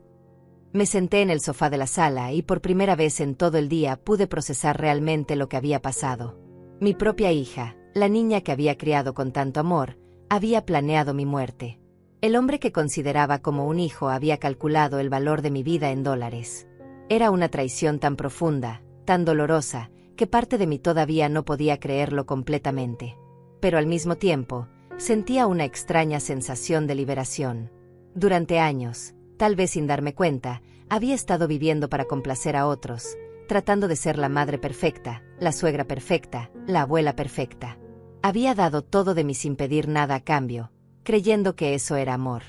Me senté en el sofá de la sala y por primera vez en todo el día pude procesar realmente lo que había pasado. Mi propia hija, la niña que había criado con tanto amor, había planeado mi muerte. El hombre que consideraba como un hijo había calculado el valor de mi vida en dólares. Era una traición tan profunda, tan dolorosa, que parte de mí todavía no podía creerlo completamente. Pero al mismo tiempo, sentía una extraña sensación de liberación. Durante años, tal vez sin darme cuenta, había estado viviendo para complacer a otros, tratando de ser la madre perfecta, la suegra perfecta, la abuela perfecta. Había dado todo de mí sin pedir nada a cambio, creyendo que eso era amor.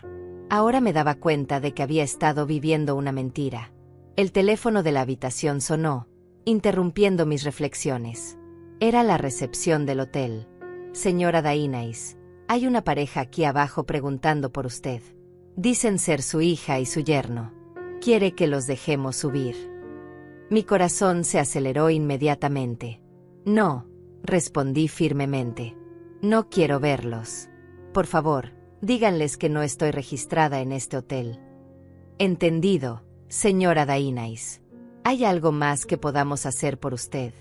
Ahora me daba cuenta de que había estado viviendo una mentira. El teléfono de la habitación sonó, interrumpiendo mis reflexiones. Era la recepción del hotel. Señora Dainais, hay una pareja aquí abajo preguntando por usted. Dicen ser su hija y su yerno. Quiere que los dejemos subir. Mi corazón se aceleró inmediatamente. No, respondí firmemente. No quiero verlos. Por favor, díganles que no estoy registrada en este hotel. Entendido, señora Dainais. ¿Hay algo más que podamos hacer por usted?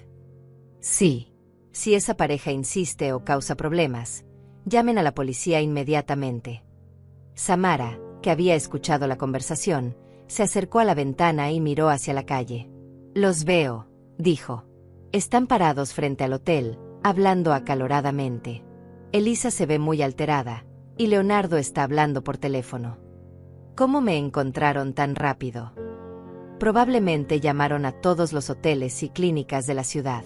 Sí. Si esa pareja insiste o causa problemas, llamen a la policía inmediatamente. Samara, que había escuchado la conversación, se acercó a la ventana y miró hacia la calle. «Los veo», dijo. «Están parados frente al hotel, hablando acaloradamente. Elisa se ve muy alterada, y Leonardo está hablando por teléfono. ¿Cómo me encontraron tan rápido?» «Probablemente llamaron a todos los hoteles y clínicas de la ciudad.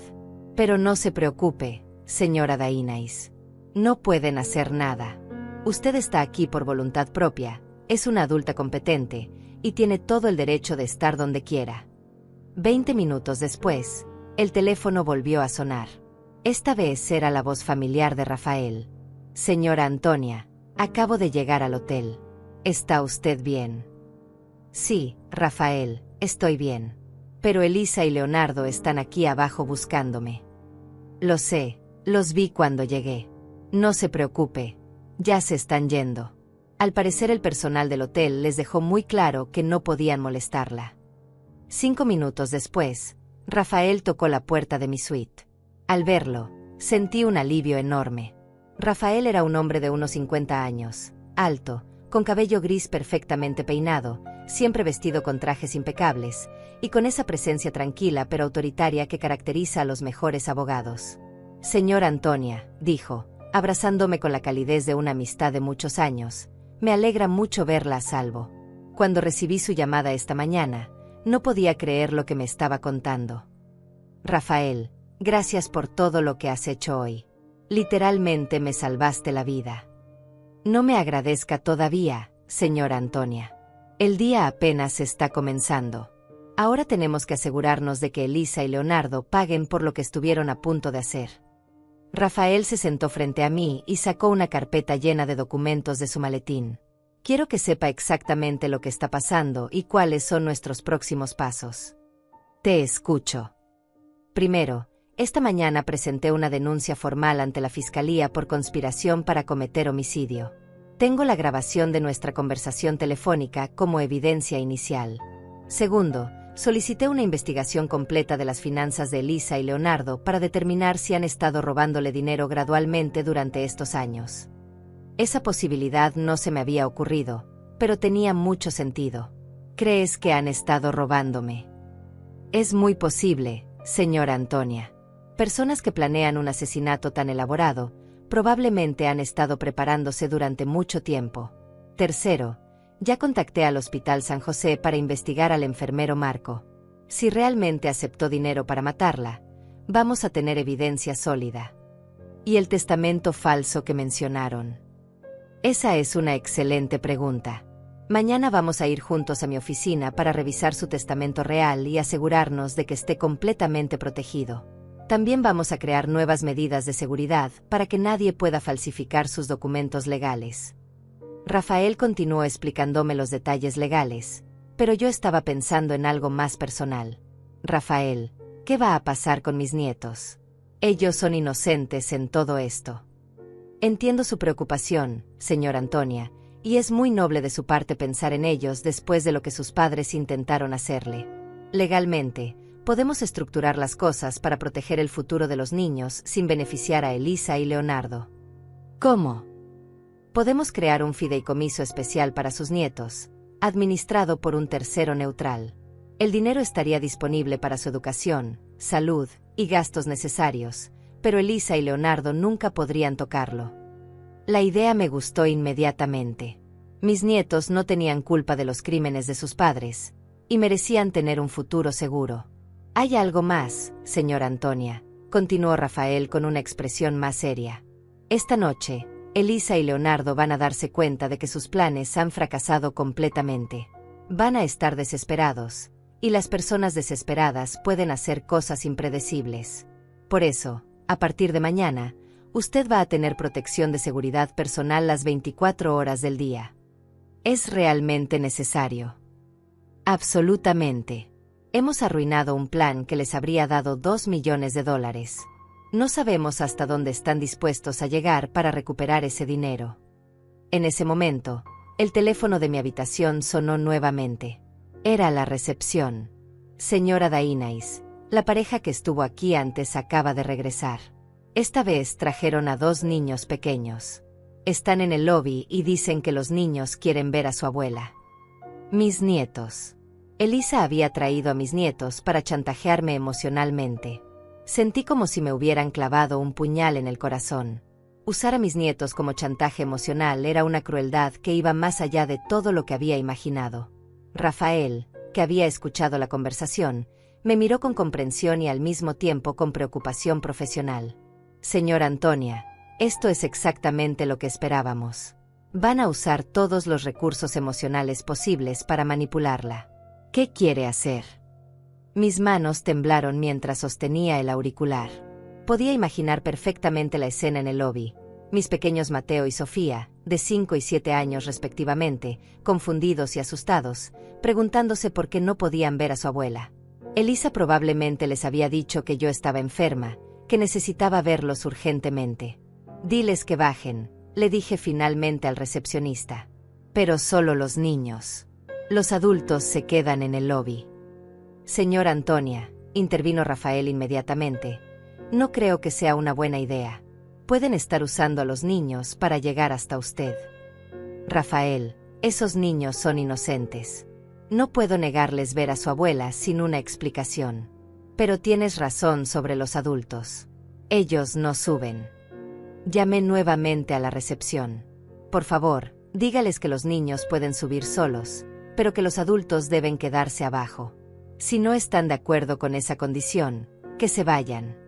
Pero no se preocupe, señora Dainais. No pueden hacer nada. Usted está aquí por voluntad propia, es una adulta competente, y tiene todo el derecho de estar donde quiera». 20 minutos después, el teléfono volvió a sonar. Esta vez era la voz familiar de Rafael. «Señora Antonia, acabo de llegar al hotel. ¿Está usted bien?» «Sí, Rafael, estoy bien. Pero Elisa y Leonardo están aquí abajo buscándome». «Lo sé, los vi cuando llegué. No se preocupe, ya se están yendo». Al parecer el personal del hotel les dejó muy claro que no podían molestarla. 5 minutos después, Rafael tocó la puerta de mi suite. Al verlo, sentí un alivio enorme. Rafael era un hombre de unos 50 años, alto, con cabello gris perfectamente peinado, siempre vestido con trajes impecables, y con esa presencia tranquila pero autoritaria que caracteriza a los mejores abogados. «Señora Antonia», dijo, abrazándome con la calidez de una amistad de muchos años, «me alegra mucho verla a salvo. Cuando recibí su llamada esta mañana, no podía creer lo que me estaba contando. Rafael, gracias por todo lo que has hecho hoy. Literalmente me salvaste la vida». «No me agradezca todavía, señora Antonia. El día apenas está comenzando. Ahora tenemos que asegurarnos de que Elisa y Leonardo paguen por lo que estuvieron a punto de hacer». Rafael se sentó frente a mí y sacó una carpeta llena de documentos de su maletín. «Quiero que sepa exactamente lo que está pasando y cuáles son nuestros próximos pasos». «Te escucho». «Primero, esta mañana presenté una denuncia formal ante la Fiscalía por conspiración para cometer homicidio. Tengo la grabación de nuestra conversación telefónica como evidencia inicial. Segundo, solicité una investigación completa de las finanzas de Elisa y Leonardo para determinar si han estado robándole dinero gradualmente durante estos años. Esa posibilidad no se me había ocurrido, pero tenía mucho sentido. ¿Crees que han estado robándome?» «Es muy posible, señora Antonia. Personas que planean un asesinato tan elaborado probablemente han estado preparándose durante mucho tiempo. Tercero, ya contacté al Hospital San José para investigar al enfermero Marco. Si realmente aceptó dinero para matarla, vamos a tener evidencia sólida. ¿Y el testamento falso que mencionaron?» «Esa es una excelente pregunta. Mañana vamos a ir juntos a mi oficina para revisar su testamento real y asegurarnos de que esté completamente protegido. También vamos a crear nuevas medidas de seguridad para que nadie pueda falsificar sus documentos legales». Rafael continuó explicándome los detalles legales, pero yo estaba pensando en algo más personal. «Rafael, ¿qué va a pasar con mis nietos? Ellos son inocentes en todo esto». «Entiendo su preocupación, señora Antonia, y es muy noble de su parte pensar en ellos después de lo que sus padres intentaron hacerle. Legalmente, podemos estructurar las cosas para proteger el futuro de los niños sin beneficiar a Elisa y Leonardo». «¿Cómo?» «Podemos crear un fideicomiso especial para sus nietos, administrado por un tercero neutral. El dinero estaría disponible para su educación, salud y gastos necesarios, pero Elisa y Leonardo nunca podrían tocarlo». La idea me gustó inmediatamente. Mis nietos no tenían culpa de los crímenes de sus padres, y merecían tener un futuro seguro. «Hay algo más, señora Antonia», continuó Rafael con una expresión más seria. «Esta noche, Elisa y Leonardo van a darse cuenta de que sus planes han fracasado completamente. Van a estar desesperados, y las personas desesperadas pueden hacer cosas impredecibles. Por eso, a partir de mañana, usted va a tener protección de seguridad personal las 24 horas del día». «¿Es realmente necesario?» «Absolutamente. Hemos arruinado un plan que les habría dado $2 millones. No sabemos hasta dónde están dispuestos a llegar para recuperar ese dinero». En ese momento, el teléfono de mi habitación sonó nuevamente. Era la recepción. «Señora Dainais, la pareja que estuvo aquí antes acaba de regresar. Esta vez trajeron a 2 niños pequeños». Están en el lobby y dicen que los niños quieren ver a su abuela. Mis nietos. Elisa había traído a mis nietos para chantajearme emocionalmente. Sentí como si me hubieran clavado un puñal en el corazón. Usar a mis nietos como chantaje emocional era una crueldad que iba más allá de todo lo que había imaginado. Rafael, que había escuchado la conversación, me miró con comprensión y al mismo tiempo con preocupación profesional. Señora Antonia, esto es exactamente lo que esperábamos. Van a usar todos los recursos emocionales posibles para manipularla. ¿Qué quiere hacer? Mis manos temblaron mientras sostenía el auricular. Podía imaginar perfectamente la escena en el lobby. Mis pequeños Mateo y Sofía, de 5 y 7 años respectivamente, confundidos y asustados, preguntándose por qué no podían ver a su abuela. Elisa probablemente les había dicho que yo estaba enferma, que necesitaba verlos urgentemente. Diles que bajen, le dije finalmente al recepcionista. Pero solo los niños. Los adultos se quedan en el lobby. Señora Antonia, intervino Rafael inmediatamente, no creo que sea una buena idea. Pueden estar usando a los niños para llegar hasta usted. Rafael, esos niños son inocentes. No puedo negarles ver a su abuela sin una explicación. Pero tienes razón sobre los adultos. Ellos no suben. Llamé nuevamente a la recepción. Por favor, dígales que los niños pueden subir solos, pero que los adultos deben quedarse abajo. Si no están de acuerdo con esa condición, que se vayan.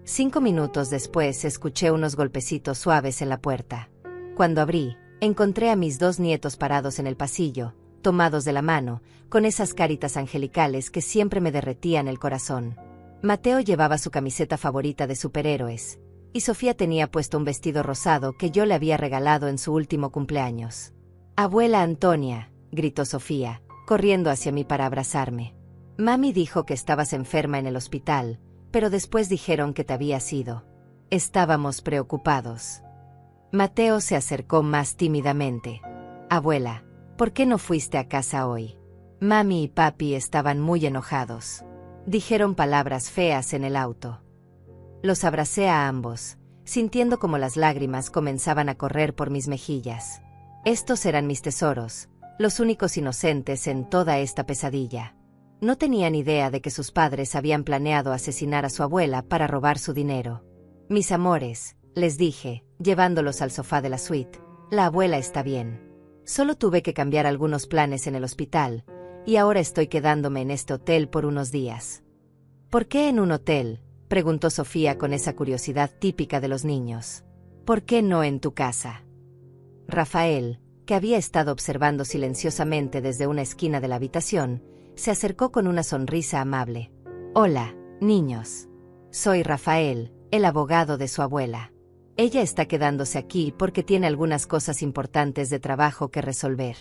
5 minutos después escuché unos golpecitos suaves en la puerta. Cuando abrí, encontré a mis 2 nietos parados en el pasillo, tomados de la mano, con esas caritas angelicales que siempre me derretían el corazón. Mateo llevaba su camiseta favorita de superhéroes, y Sofía tenía puesto un vestido rosado que yo le había regalado en su último cumpleaños. «Abuela Antonia», gritó Sofía, corriendo hacia mí para abrazarme. «Mami dijo que estabas enferma en el hospital, pero después dijeron que te habías ido. Estábamos preocupados». Mateo se acercó más tímidamente. «Abuela, ¿por qué no fuiste a casa hoy?» Mami y papi estaban muy enojados. Dijeron palabras feas en el auto. Los abracé a ambos, sintiendo como las lágrimas comenzaban a correr por mis mejillas. Estos eran mis tesoros, los únicos inocentes en toda esta pesadilla. No tenían idea de que sus padres habían planeado asesinar a su abuela para robar su dinero. «Mis amores», les dije, llevándolos al sofá de la suite, «la abuela está bien. Solo tuve que cambiar algunos planes en el hospital, y ahora estoy quedándome en este hotel por unos días». «¿Por qué en un hotel?», preguntó Sofía con esa curiosidad típica de los niños. «¿Por qué no en tu casa?». Rafael, que había estado observando silenciosamente desde una esquina de la habitación, se acercó con una sonrisa amable. «Hola, niños. Soy Rafael, el abogado de su abuela. Ella está quedándose aquí porque tiene algunas cosas importantes de trabajo que resolver».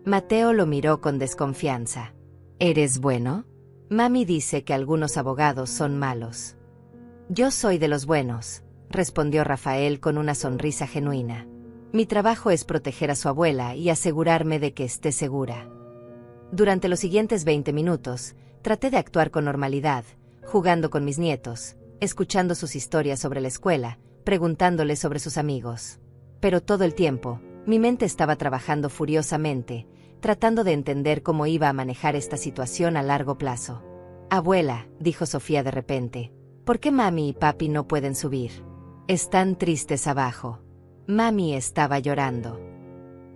Mateo lo miró con desconfianza. «¿Eres bueno? Mami dice que algunos abogados son malos». «Yo soy de los buenos», respondió Rafael con una sonrisa genuina. «Mi trabajo es proteger a su abuela y asegurarme de que esté segura». Durante los siguientes 20 minutos, traté de actuar con normalidad, jugando con mis nietos, escuchando sus historias sobre la escuela, preguntándoles sobre sus amigos. Pero todo el tiempo, mi mente estaba trabajando furiosamente, tratando de entender cómo iba a manejar esta situación a largo plazo. «Abuela», dijo Sofía de repente, «¿por qué mami y papi no pueden subir? Están tristes abajo». Mami estaba llorando.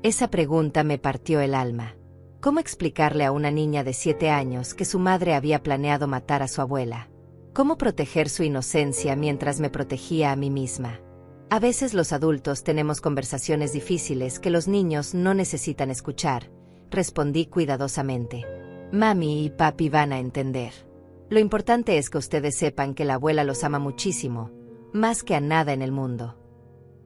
Esa pregunta me partió el alma. ¿Cómo explicarle a una niña de 7 años que su madre había planeado matar a su abuela? ¿Cómo proteger su inocencia mientras me protegía a mí misma? A veces los adultos tenemos conversaciones difíciles que los niños no necesitan escuchar, respondí cuidadosamente. Mami y papi van a entender. Lo importante es que ustedes sepan que la abuela los ama muchísimo, más que a nada en el mundo.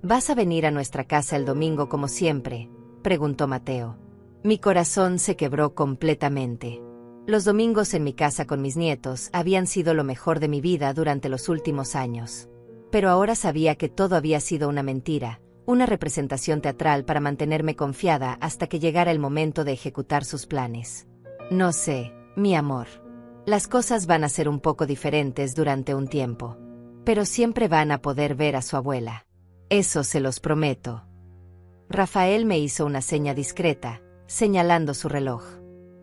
¿Vas a venir a nuestra casa el domingo como siempre?, preguntó Mateo. Mi corazón se quebró completamente. Los domingos en mi casa con mis nietos habían sido lo mejor de mi vida durante los últimos años. Pero ahora sabía que todo había sido una mentira, una representación teatral para mantenerme confiada hasta que llegara el momento de ejecutar sus planes. No sé, mi amor. Las cosas van a ser un poco diferentes durante un tiempo. Pero siempre van a poder ver a su abuela. Eso se los prometo. Rafael me hizo una seña discreta, señalando su reloj.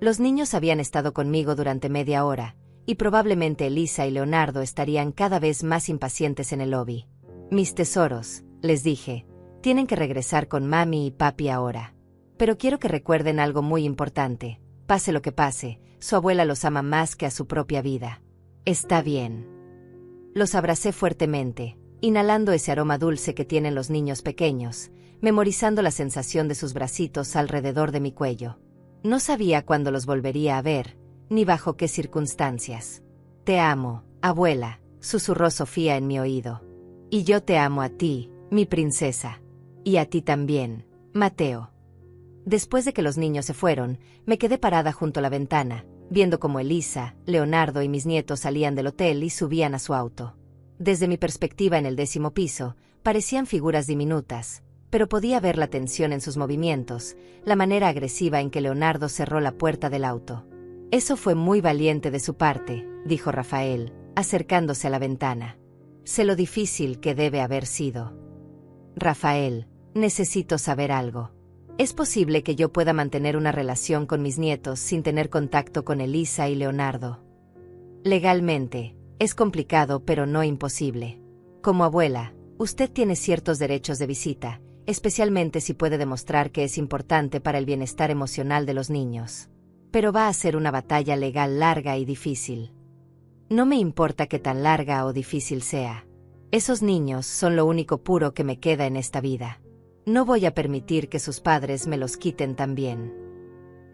Los niños habían estado conmigo durante media hora, y probablemente Elisa y Leonardo estarían cada vez más impacientes en el lobby. Mis tesoros, les dije, tienen que regresar con mami y papi ahora. Pero quiero que recuerden algo muy importante. Pase lo que pase, su abuela los ama más que a su propia vida. Está bien. Los abracé fuertemente, inhalando ese aroma dulce que tienen los niños pequeños, memorizando la sensación de sus bracitos alrededor de mi cuello. No sabía cuándo los volvería a ver, ni bajo qué circunstancias. Te amo, abuela, susurró Sofía en mi oído. Y yo te amo a ti, mi princesa. Y a ti también, Mateo. Después de que los niños se fueron, me quedé parada junto a la ventana, viendo cómo Elisa, Leonardo y mis nietos salían del hotel y subían a su auto. Desde mi perspectiva en el 10º piso, parecían figuras diminutas, pero podía ver la tensión en sus movimientos, la manera agresiva en que Leonardo cerró la puerta del auto. Eso fue muy valiente de su parte, dijo Rafael, acercándose a la ventana. Sé lo difícil que debe haber sido. Rafael, necesito saber algo. ¿Es posible que yo pueda mantener una relación con mis nietos sin tener contacto con Elisa y Leonardo? Legalmente, es complicado pero no imposible. Como abuela, usted tiene ciertos derechos de visita, especialmente si puede demostrar que es importante para el bienestar emocional de los niños. Pero va a ser una batalla legal larga y difícil. No me importa qué tan larga o difícil sea. Esos niños son lo único puro que me queda en esta vida. No voy a permitir que sus padres me los quiten también.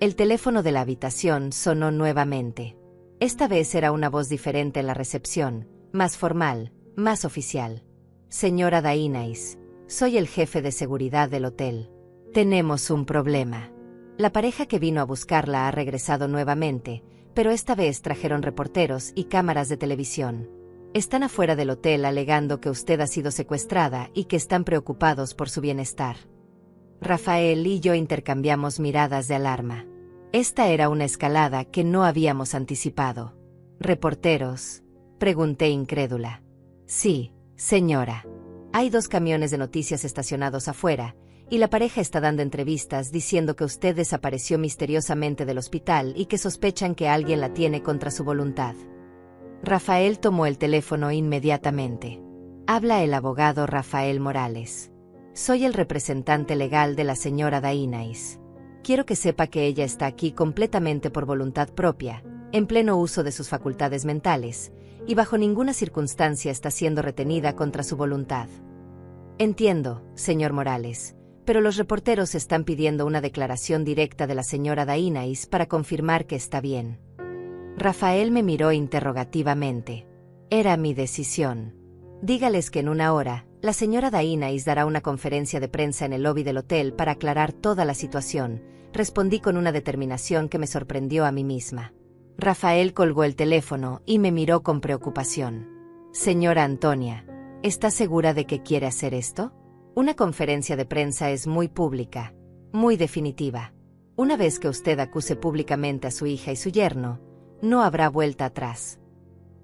El teléfono de la habitación sonó nuevamente. Esta vez era una voz diferente en la recepción, más formal, más oficial. Señora Dainais, soy el jefe de seguridad del hotel. Tenemos un problema. La pareja que vino a buscarla ha regresado nuevamente, pero esta vez trajeron reporteros y cámaras de televisión. Están afuera del hotel alegando que usted ha sido secuestrada y que están preocupados por su bienestar. Rafael y yo intercambiamos miradas de alarma. Esta era una escalada que no habíamos anticipado. ¿Reporteros?, pregunté incrédula. Sí, señora. Hay 2 camiones de noticias estacionados afuera, y la pareja está dando entrevistas diciendo que usted desapareció misteriosamente del hospital y que sospechan que alguien la tiene contra su voluntad. Rafael tomó el teléfono inmediatamente. Habla el abogado Rafael Morales. Soy el representante legal de la señora Dainais. Quiero que sepa que ella está aquí completamente por voluntad propia, en pleno uso de sus facultades mentales, y bajo ninguna circunstancia está siendo retenida contra su voluntad. Entiendo, señor Morales, pero los reporteros están pidiendo una declaración directa de la señora Dainais para confirmar que está bien. Rafael me miró interrogativamente. Era mi decisión. Dígales que en 1 hora, la señora Dainais dará una conferencia de prensa en el lobby del hotel para aclarar toda la situación, respondí con una determinación que me sorprendió a mí misma. Rafael colgó el teléfono y me miró con preocupación. Señora Antonia, ¿está segura de que quiere hacer esto? Una conferencia de prensa es muy pública, muy definitiva. Una vez que usted acuse públicamente a su hija y su yerno, no habrá vuelta atrás.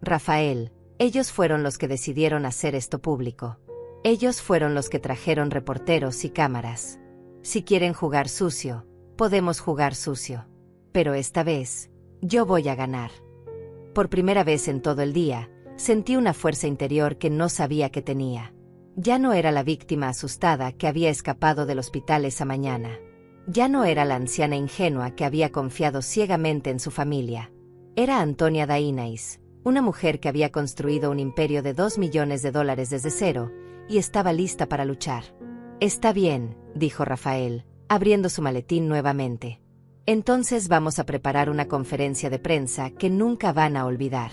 Rafael, ellos fueron los que decidieron hacer esto público. Ellos fueron los que trajeron reporteros y cámaras. Si quieren jugar sucio, podemos jugar sucio. Pero esta vez, yo voy a ganar. Por primera vez en todo el día, sentí una fuerza interior que no sabía que tenía. Ya no era la víctima asustada que había escapado del hospital esa mañana. Ya no era la anciana ingenua que había confiado ciegamente en su familia. Era Antonia Dainais, una mujer que había construido un imperio de $2 millones desde cero, y estaba lista para luchar. Está bien, dijo Rafael, abriendo su maletín nuevamente. Entonces vamos a preparar una conferencia de prensa que nunca van a olvidar.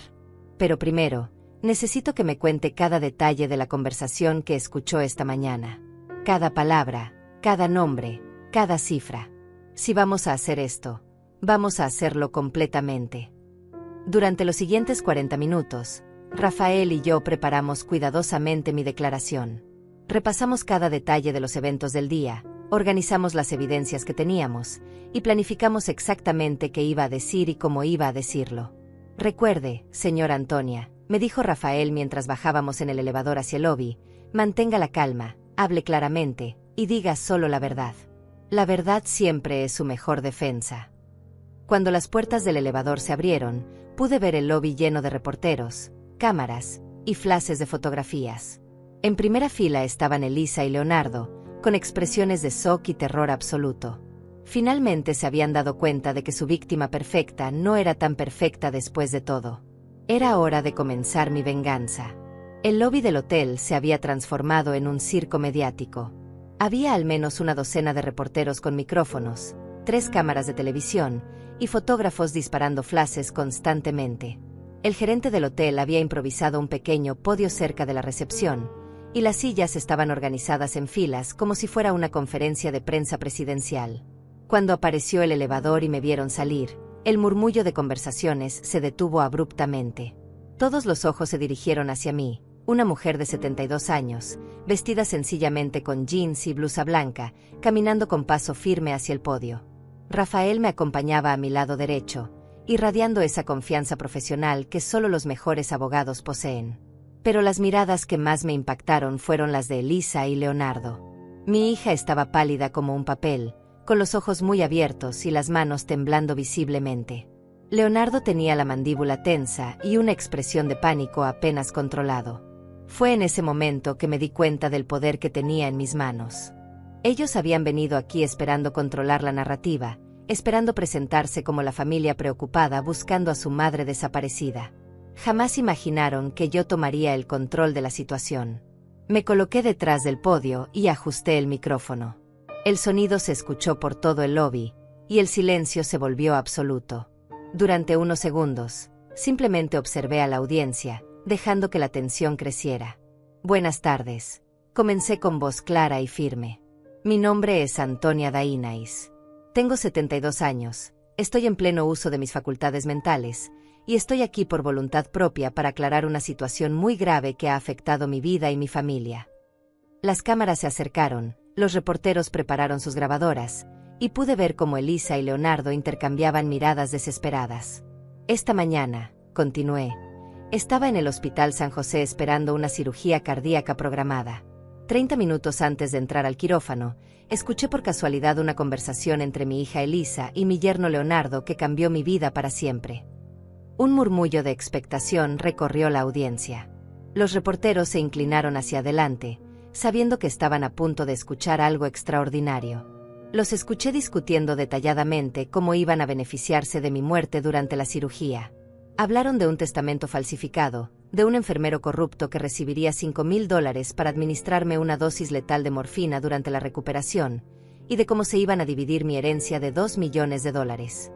Pero primero, necesito que me cuente cada detalle de la conversación que escuchó esta mañana. Cada palabra, cada nombre, cada cifra. Si vamos a hacer esto, vamos a hacerlo completamente. Durante los siguientes 40 minutos, Rafael y yo preparamos cuidadosamente mi declaración. Repasamos cada detalle de los eventos del día, organizamos las evidencias que teníamos, y planificamos exactamente qué iba a decir y cómo iba a decirlo. Recuerde, señora Antonia, me dijo Rafael mientras bajábamos en el elevador hacia el lobby, mantenga la calma, hable claramente, y diga solo la verdad. La verdad siempre es su mejor defensa. Cuando las puertas del elevador se abrieron, pude ver el lobby lleno de reporteros, cámaras y flashes de fotografías. En primera fila estaban Elisa y Leonardo, con expresiones de shock y terror absoluto. Finalmente se habían dado cuenta de que su víctima perfecta no era tan perfecta después de todo. Era hora de comenzar mi venganza. El lobby del hotel se había transformado en un circo mediático. Había al menos una docena de reporteros con micrófonos, 3 cámaras de televisión y fotógrafos disparando flashes constantemente. El gerente del hotel había improvisado un pequeño podio cerca de la recepción, y las sillas estaban organizadas en filas como si fuera una conferencia de prensa presidencial. Cuando apareció el elevador y me vieron salir, el murmullo de conversaciones se detuvo abruptamente. Todos los ojos se dirigieron hacia mí, una mujer de 72 años, vestida sencillamente con jeans y blusa blanca, caminando con paso firme hacia el podio. Rafael me acompañaba a mi lado derecho, irradiando esa confianza profesional que solo los mejores abogados poseen. Pero las miradas que más me impactaron fueron las de Elisa y Leonardo. Mi hija estaba pálida como un papel, con los ojos muy abiertos y las manos temblando visiblemente. Leonardo tenía la mandíbula tensa y una expresión de pánico apenas controlado. Fue en ese momento que me di cuenta del poder que tenía en mis manos. Ellos habían venido aquí esperando controlar la narrativa, esperando presentarse como la familia preocupada buscando a su madre desaparecida. Jamás imaginaron que yo tomaría el control de la situación. Me coloqué detrás del podio y ajusté el micrófono. El sonido se escuchó por todo el lobby, y el silencio se volvió absoluto. Durante unos segundos, simplemente observé a la audiencia, dejando que la tensión creciera. Buenas tardes. Comencé con voz clara y firme. Mi nombre es Antonia Dainais. Tengo 72 años, estoy en pleno uso de mis facultades mentales, y estoy aquí por voluntad propia para aclarar una situación muy grave que ha afectado mi vida y mi familia. Las cámaras se acercaron, los reporteros prepararon sus grabadoras, y pude ver cómo Elisa y Leonardo intercambiaban miradas desesperadas. Esta mañana, continué, estaba en el Hospital San José esperando una cirugía cardíaca programada. 30 minutos antes de entrar al quirófano, escuché por casualidad una conversación entre mi hija Elisa y mi yerno Leonardo que cambió mi vida para siempre. Un murmullo de expectación recorrió la audiencia. Los reporteros se inclinaron hacia adelante, sabiendo que estaban a punto de escuchar algo extraordinario. Los escuché discutiendo detalladamente cómo iban a beneficiarse de mi muerte durante la cirugía. Hablaron de un testamento falsificado, de un enfermero corrupto que recibiría $5,000 para administrarme una dosis letal de morfina durante la recuperación, y de cómo se iban a dividir mi herencia de $2 millones.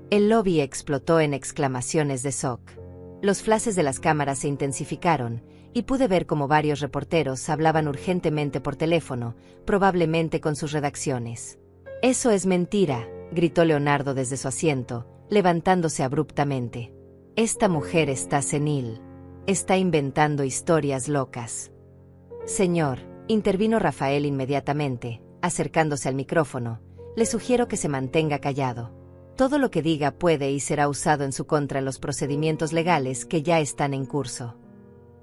El lobby explotó en exclamaciones de shock. Los flashes de las cámaras se intensificaron, y pude ver cómo varios reporteros hablaban urgentemente por teléfono, probablemente con sus redacciones. «Eso es mentira», gritó Leonardo desde su asiento, levantándose abruptamente. «Esta mujer está senil. Está inventando historias locas». «Señor», intervino Rafael inmediatamente, acercándose al micrófono, «le sugiero que se mantenga callado. Todo lo que diga puede y será usado en su contra en los procedimientos legales que ya están en curso».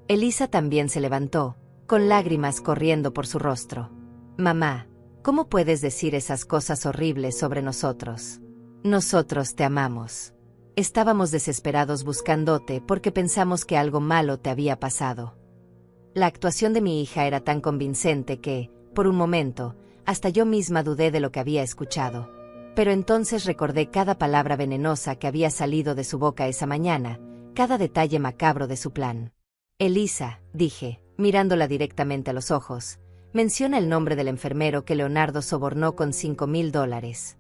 Elisa también se levantó, con lágrimas corriendo por su rostro. «Mamá, ¿cómo puedes decir esas cosas horribles sobre nosotros? Nosotros te amamos. Estábamos desesperados buscándote porque pensamos que algo malo te había pasado». La actuación de mi hija era tan convincente que, por un momento, hasta yo misma dudé de lo que había escuchado. Pero entonces recordé cada palabra venenosa que había salido de su boca esa mañana, cada detalle macabro de su plan. «Elisa», dije, mirándola directamente a los ojos, «menciona el nombre del enfermero que Leonardo sobornó con $5,000.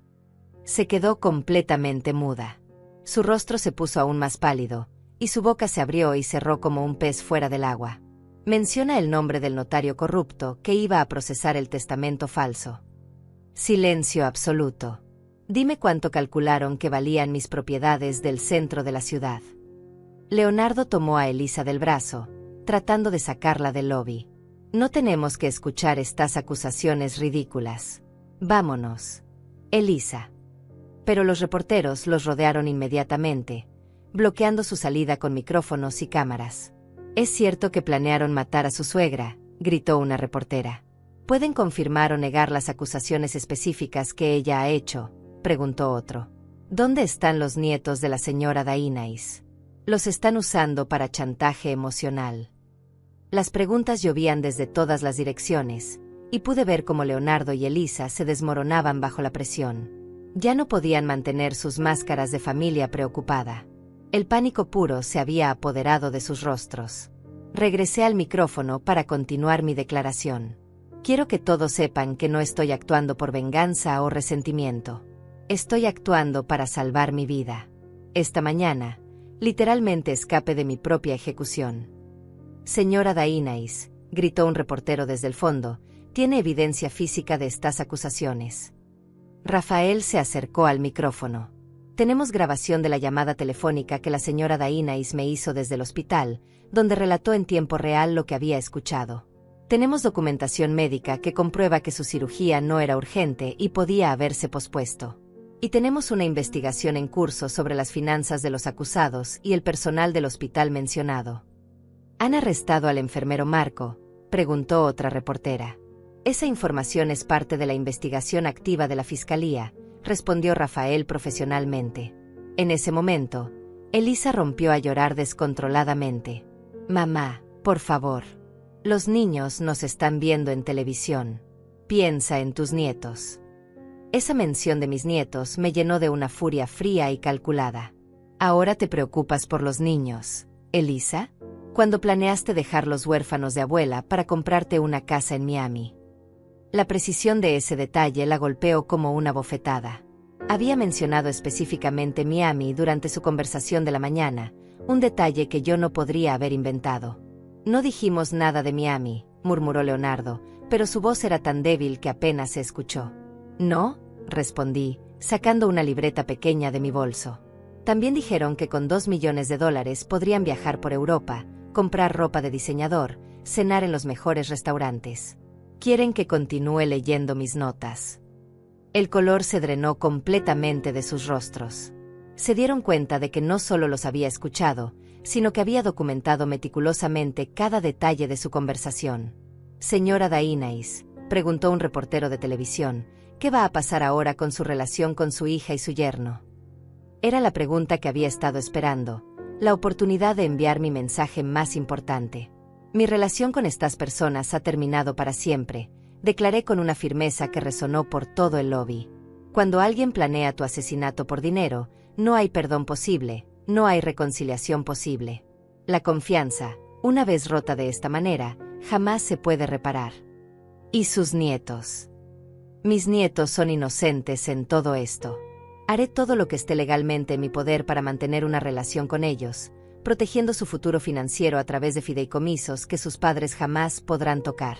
Se quedó completamente muda. Su rostro se puso aún más pálido, y su boca se abrió y cerró como un pez fuera del agua. Menciona el nombre del notario corrupto que iba a procesar el testamento falso. Silencio absoluto. Dime cuánto calcularon que valían mis propiedades del centro de la ciudad». Leonardo tomó a Elisa del brazo, tratando de sacarla del lobby. «No tenemos que escuchar estas acusaciones ridículas. Vámonos, Elisa». Pero los reporteros los rodearon inmediatamente, bloqueando su salida con micrófonos y cámaras. «Es cierto que planearon matar a su suegra», gritó una reportera. ¿Pueden confirmar o negar las acusaciones específicas que ella ha hecho?, preguntó otro. ¿Dónde están los nietos de la señora Dainais? Los están usando para chantaje emocional. Las preguntas llovían desde todas las direcciones, y pude ver cómo Leonardo y Elisa se desmoronaban bajo la presión. Ya no podían mantener sus máscaras de familia preocupada. El pánico puro se había apoderado de sus rostros. Regresé al micrófono para continuar mi declaración. Quiero que todos sepan que no estoy actuando por venganza o resentimiento. Estoy actuando para salvar mi vida. Esta mañana, literalmente escapé de mi propia ejecución. Señora Dainais, gritó un reportero desde el fondo, ¿tiene evidencia física de estas acusaciones? Rafael se acercó al micrófono. Tenemos grabación de la llamada telefónica que la señora Dainais me hizo desde el hospital, donde relató en tiempo real lo que había escuchado. Tenemos documentación médica que comprueba que su cirugía no era urgente y podía haberse pospuesto. Y tenemos una investigación en curso sobre las finanzas de los acusados y el personal del hospital mencionado. ¿Han arrestado al enfermero Marco?, preguntó otra reportera. Esa información es parte de la investigación activa de la Fiscalía, respondió Rafael profesionalmente. En ese momento, Elisa rompió a llorar descontroladamente. Mamá, por favor. Los niños nos están viendo en televisión. Piensa en tus nietos. Esa mención de mis nietos me llenó de una furia fría y calculada. ¿Ahora te preocupas por los niños, Elisa? Cuando planeaste dejarlos huérfanos de abuela para comprarte una casa en Miami. La precisión de ese detalle la golpeó como una bofetada. Había mencionado específicamente Miami durante su conversación de la mañana, un detalle que yo no podría haber inventado. No dijimos nada de Miami, murmuró Leonardo, pero su voz era tan débil que apenas se escuchó. No, respondí, sacando una libreta pequeña de mi bolso. También dijeron que con $2 millones podrían viajar por Europa, comprar ropa de diseñador, cenar en los mejores restaurantes. Quieren que continúe leyendo mis notas. El color se drenó completamente de sus rostros. Se dieron cuenta de que no solo los había escuchado, sino que había documentado meticulosamente cada detalle de su conversación. Señora Dainais, preguntó un reportero de televisión, ¿qué va a pasar ahora con su relación con su hija y su yerno? Era la pregunta que había estado esperando, la oportunidad de enviar mi mensaje más importante. Mi relación con estas personas ha terminado para siempre, declaré con una firmeza que resonó por todo el lobby. Cuando alguien planea tu asesinato por dinero, no hay perdón posible, no hay reconciliación posible. La confianza, una vez rota de esta manera, jamás se puede reparar. ¿Y sus nietos? Mis nietos son inocentes en todo esto. Haré todo lo que esté legalmente en mi poder para mantener una relación con ellos, protegiendo su futuro financiero a través de fideicomisos que sus padres jamás podrán tocar.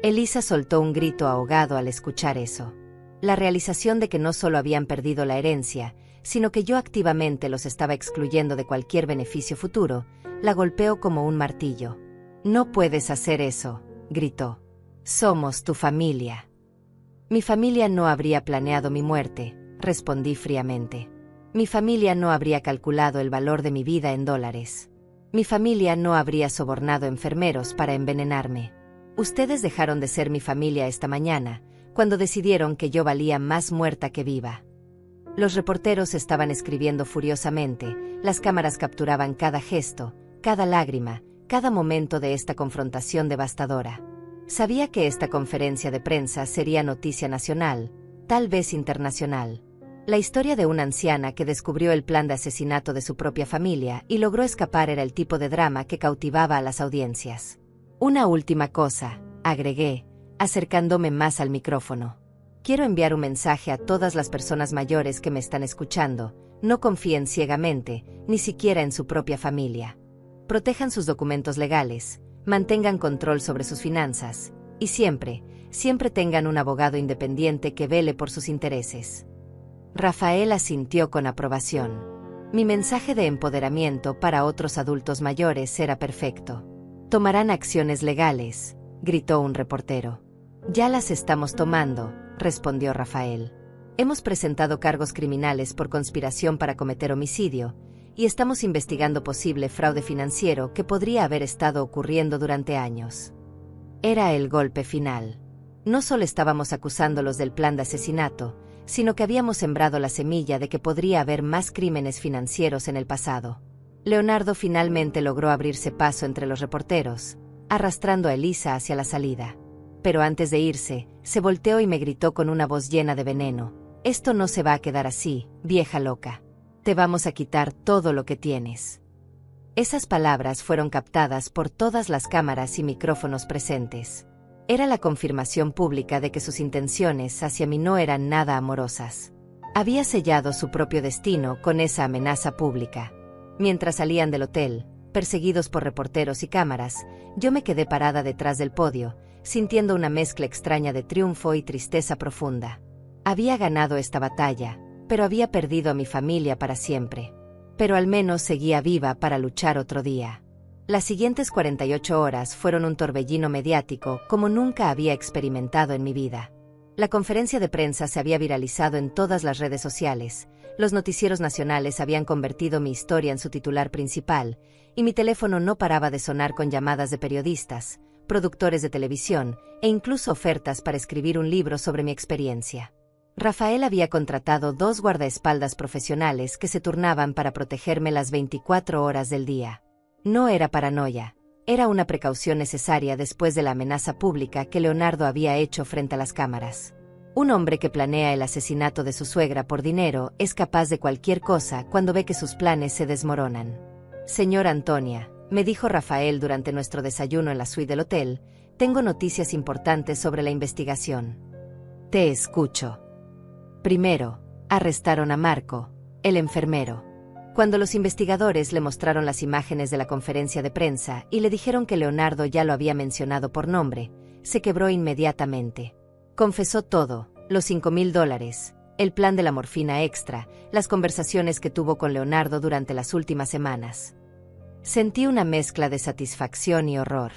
Elisa soltó un grito ahogado al escuchar eso. La realización de que no solo habían perdido la herencia, sino que yo activamente los estaba excluyendo de cualquier beneficio futuro, la golpeó como un martillo. No puedes hacer eso, gritó. Somos tu familia. Mi familia no habría planeado mi muerte, respondí fríamente. Mi familia no habría calculado el valor de mi vida en dólares. Mi familia no habría sobornado enfermeros para envenenarme. Ustedes dejaron de ser mi familia esta mañana, cuando decidieron que yo valía más muerta que viva. Los reporteros estaban escribiendo furiosamente, las cámaras capturaban cada gesto, cada lágrima, cada momento de esta confrontación devastadora. Sabía que esta conferencia de prensa sería noticia nacional, tal vez internacional. La historia de una anciana que descubrió el plan de asesinato de su propia familia y logró escapar era el tipo de drama que cautivaba a las audiencias. Una última cosa, agregué, acercándome más al micrófono. Quiero enviar un mensaje a todas las personas mayores que me están escuchando, no confíen ciegamente, ni siquiera en su propia familia. Protejan sus documentos legales, mantengan control sobre sus finanzas, y siempre, siempre tengan un abogado independiente que vele por sus intereses. Rafael asintió con aprobación. Mi mensaje de empoderamiento para otros adultos mayores era perfecto. Tomarán acciones legales, gritó un reportero. Ya las estamos tomando, respondió Rafael. Hemos presentado cargos criminales por conspiración para cometer homicidio, y estamos investigando posible fraude financiero que podría haber estado ocurriendo durante años. Era el golpe final. No solo estábamos acusándolos del plan de asesinato, sino que habíamos sembrado la semilla de que podría haber más crímenes financieros en el pasado. Leonardo finalmente logró abrirse paso entre los reporteros, arrastrando a Elisa hacia la salida. Pero antes de irse, se volteó y me gritó con una voz llena de veneno: «Esto no se va a quedar así, vieja loca. Te vamos a quitar todo lo que tienes». Esas palabras fueron captadas por todas las cámaras y micrófonos presentes. Era la confirmación pública de que sus intenciones hacia mí no eran nada amorosas. Había sellado su propio destino con esa amenaza pública. Mientras salían del hotel, perseguidos por reporteros y cámaras, yo me quedé parada detrás del podio, sintiendo una mezcla extraña de triunfo y tristeza profunda. Había ganado esta batalla, pero había perdido a mi familia para siempre. Pero al menos seguía viva para luchar otro día. Las siguientes 48 horas fueron un torbellino mediático como nunca había experimentado en mi vida. La conferencia de prensa se había viralizado en todas las redes sociales, los noticieros nacionales habían convertido mi historia en su titular principal, y mi teléfono no paraba de sonar con llamadas de periodistas, productores de televisión, e incluso ofertas para escribir un libro sobre mi experiencia. Rafael había contratado 2 guardaespaldas profesionales que se turnaban para protegerme las 24 horas del día. No era paranoia, era una precaución necesaria después de la amenaza pública que Leonardo había hecho frente a las cámaras. Un hombre que planea el asesinato de su suegra por dinero es capaz de cualquier cosa cuando ve que sus planes se desmoronan. «Señora Antonia», me dijo Rafael durante nuestro desayuno en la suite del hotel, «tengo noticias importantes sobre la investigación». «Te escucho». Primero, arrestaron a Marco, el enfermero. Cuando los investigadores le mostraron las imágenes de la conferencia de prensa y le dijeron que Leonardo ya lo había mencionado por nombre, se quebró inmediatamente. Confesó todo: los $5,000, el plan de la morfina extra, las conversaciones que tuvo con Leonardo durante las últimas semanas. Sentí una mezcla de satisfacción y horror.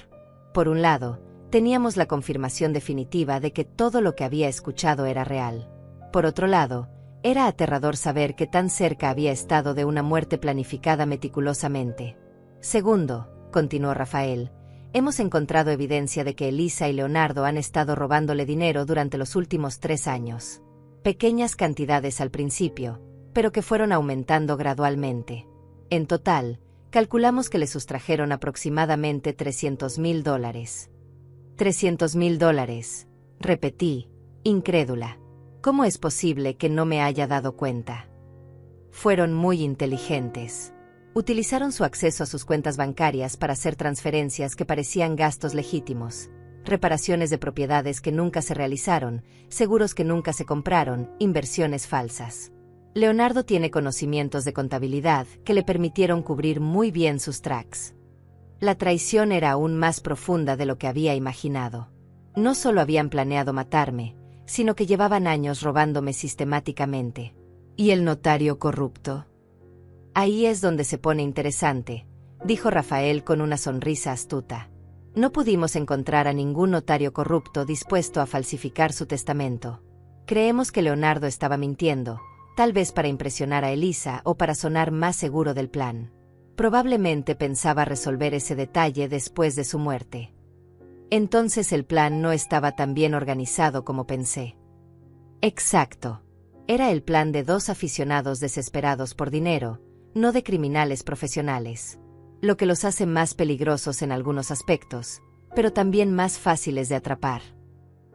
Por un lado, teníamos la confirmación definitiva de que todo lo que había escuchado era real. Por otro lado, era aterrador saber que tan cerca había estado de una muerte planificada meticulosamente. Segundo, continuó Rafael, hemos encontrado evidencia de que Elisa y Leonardo han estado robándole dinero durante los últimos 3 años. Pequeñas cantidades al principio, pero que fueron aumentando gradualmente. En total, calculamos que le sustrajeron aproximadamente $300,000. $300,000, repetí, incrédula. ¿Cómo es posible que no me haya dado cuenta? Fueron muy inteligentes. Utilizaron su acceso a sus cuentas bancarias para hacer transferencias que parecían gastos legítimos, reparaciones de propiedades que nunca se realizaron, seguros que nunca se compraron, inversiones falsas. Leonardo tiene conocimientos de contabilidad que le permitieron cubrir muy bien sus tracks. La traición era aún más profunda de lo que había imaginado. No solo habían planeado matarme, sino que llevaban años robándome sistemáticamente. ¿Y el notario corrupto? Ahí es donde se pone interesante, dijo Rafael con una sonrisa astuta. No pudimos encontrar a ningún notario corrupto dispuesto a falsificar su testamento. Creemos que Leonardo estaba mintiendo, tal vez para impresionar a Elisa o para sonar más seguro del plan. Probablemente pensaba resolver ese detalle después de su muerte. Entonces el plan no estaba tan bien organizado como pensé. Exacto. Era el plan de 2 aficionados desesperados por dinero, no de criminales profesionales. Lo que los hace más peligrosos en algunos aspectos, pero también más fáciles de atrapar.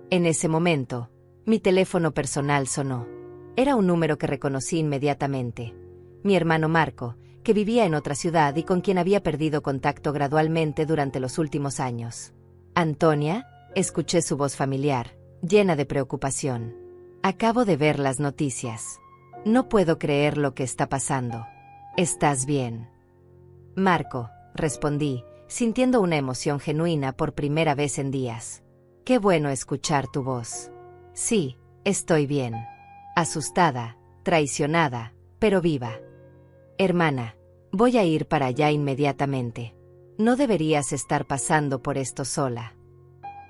En ese momento, mi teléfono personal sonó. Era un número que reconocí inmediatamente. Mi hermano Marco, que vivía en otra ciudad y con quien había perdido contacto gradualmente durante los últimos años. «Antonia», escuché su voz familiar, llena de preocupación. «Acabo de ver las noticias. No puedo creer lo que está pasando. ¿Estás bien?» «Marco», respondí, sintiendo una emoción genuina por primera vez en días. «Qué bueno escuchar tu voz». «Sí, estoy bien. Asustada, traicionada, pero viva». «Hermana, voy a ir para allá inmediatamente. No deberías estar pasando por esto sola».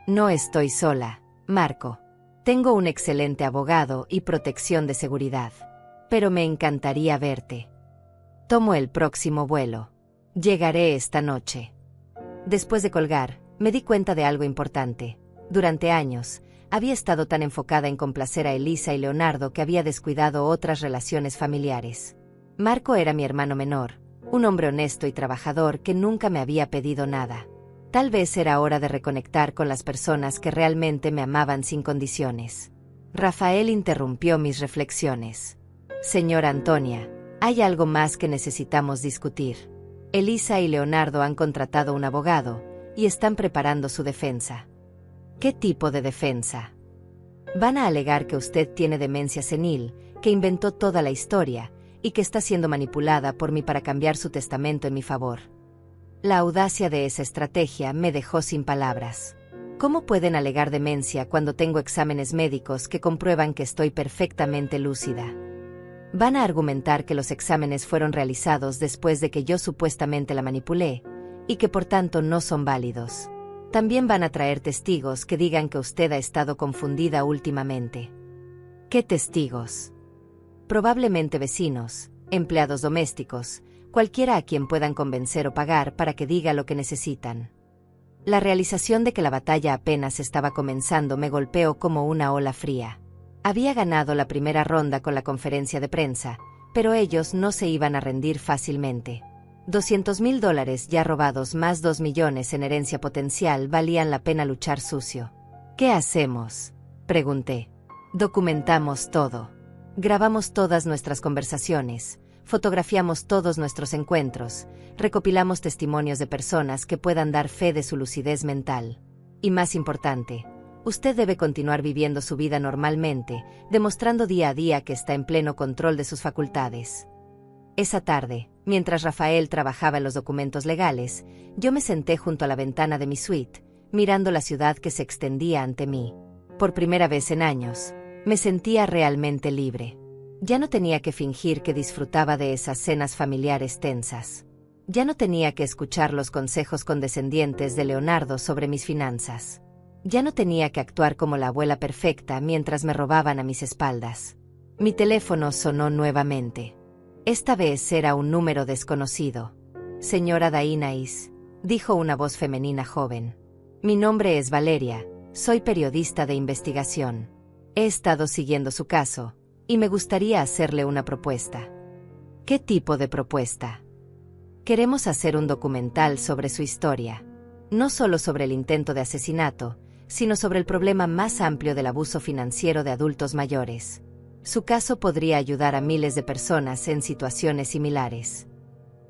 «No estoy sola, Marco. Tengo un excelente abogado y protección de seguridad. Pero me encantaría verte. Tomo el próximo vuelo. Llegaré esta noche». Después de colgar, me di cuenta de algo importante. Durante años, Había estado tan enfocada en complacer a Elisa y Leonardo que había descuidado otras relaciones familiares. Marco era mi hermano menor, un hombre honesto y trabajador que nunca me había pedido nada. Tal vez era hora de reconectar con las personas que realmente me amaban sin condiciones. Rafael interrumpió mis reflexiones. Señora Antonia, hay algo más que necesitamos discutir. Elisa y Leonardo han contratado un abogado y están preparando su defensa. ¿Qué tipo de defensa? Van a alegar que usted tiene demencia senil, que inventó toda la historia y que está siendo manipulada por mí para cambiar su testamento en mi favor. La audacia de esa estrategia me dejó sin palabras. ¿Cómo pueden alegar demencia cuando tengo exámenes médicos que comprueban que estoy perfectamente lúcida? Van a argumentar que los exámenes fueron realizados después de que yo supuestamente la manipulé, y que por tanto no son válidos. También van a traer testigos que digan que usted ha estado confundida últimamente. ¿Qué testigos? Probablemente vecinos, empleados domésticos, cualquiera a quien puedan convencer o pagar para que diga lo que necesitan. La realización de que la batalla apenas estaba comenzando me golpeó como una ola fría. Había ganado la primera ronda con la conferencia de prensa, pero ellos no se iban a rendir fácilmente. $200,000 ya robados más 2 millones en herencia potencial valían la pena luchar sucio. ¿Qué hacemos?, pregunté. Documentamos todo. Grabamos todas nuestras conversaciones, fotografiamos todos nuestros encuentros, recopilamos testimonios de personas que puedan dar fe de su lucidez mental. Y más importante, usted debe continuar viviendo su vida normalmente, demostrando día a día que está en pleno control de sus facultades. Esa tarde, mientras Rafael trabajaba en los documentos legales, yo me senté junto a la ventana de mi suite, mirando la ciudad que se extendía ante mí. Por primera vez en años, me sentía realmente libre. Ya no tenía que fingir que disfrutaba de esas cenas familiares tensas. Ya no tenía que escuchar los consejos condescendientes de Leonardo sobre mis finanzas. Ya no tenía que actuar como la abuela perfecta mientras me robaban a mis espaldas. Mi teléfono sonó nuevamente. Esta vez era un número desconocido. Señora Dainais, dijo una voz femenina joven. Mi nombre es Valeria, soy periodista de investigación. He estado siguiendo su caso, y me gustaría hacerle una propuesta. ¿Qué tipo de propuesta? Queremos hacer un documental sobre su historia. No solo sobre el intento de asesinato, sino sobre el problema más amplio del abuso financiero de adultos mayores. Su caso podría ayudar a miles de personas en situaciones similares.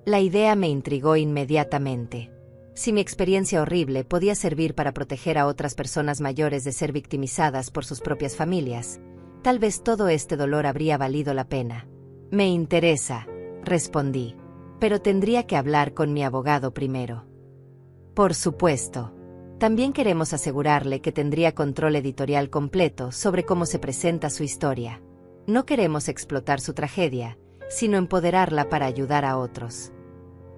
La idea me intrigó inmediatamente. Si mi experiencia horrible podía servir para proteger a otras personas mayores de ser victimizadas por sus propias familias, tal vez todo este dolor habría valido la pena. Me interesa, respondí, pero tendría que hablar con mi abogado primero. Por supuesto. También queremos asegurarle que tendría control editorial completo sobre cómo se presenta su historia. No queremos explotar su tragedia, sino empoderarla para ayudar a otros.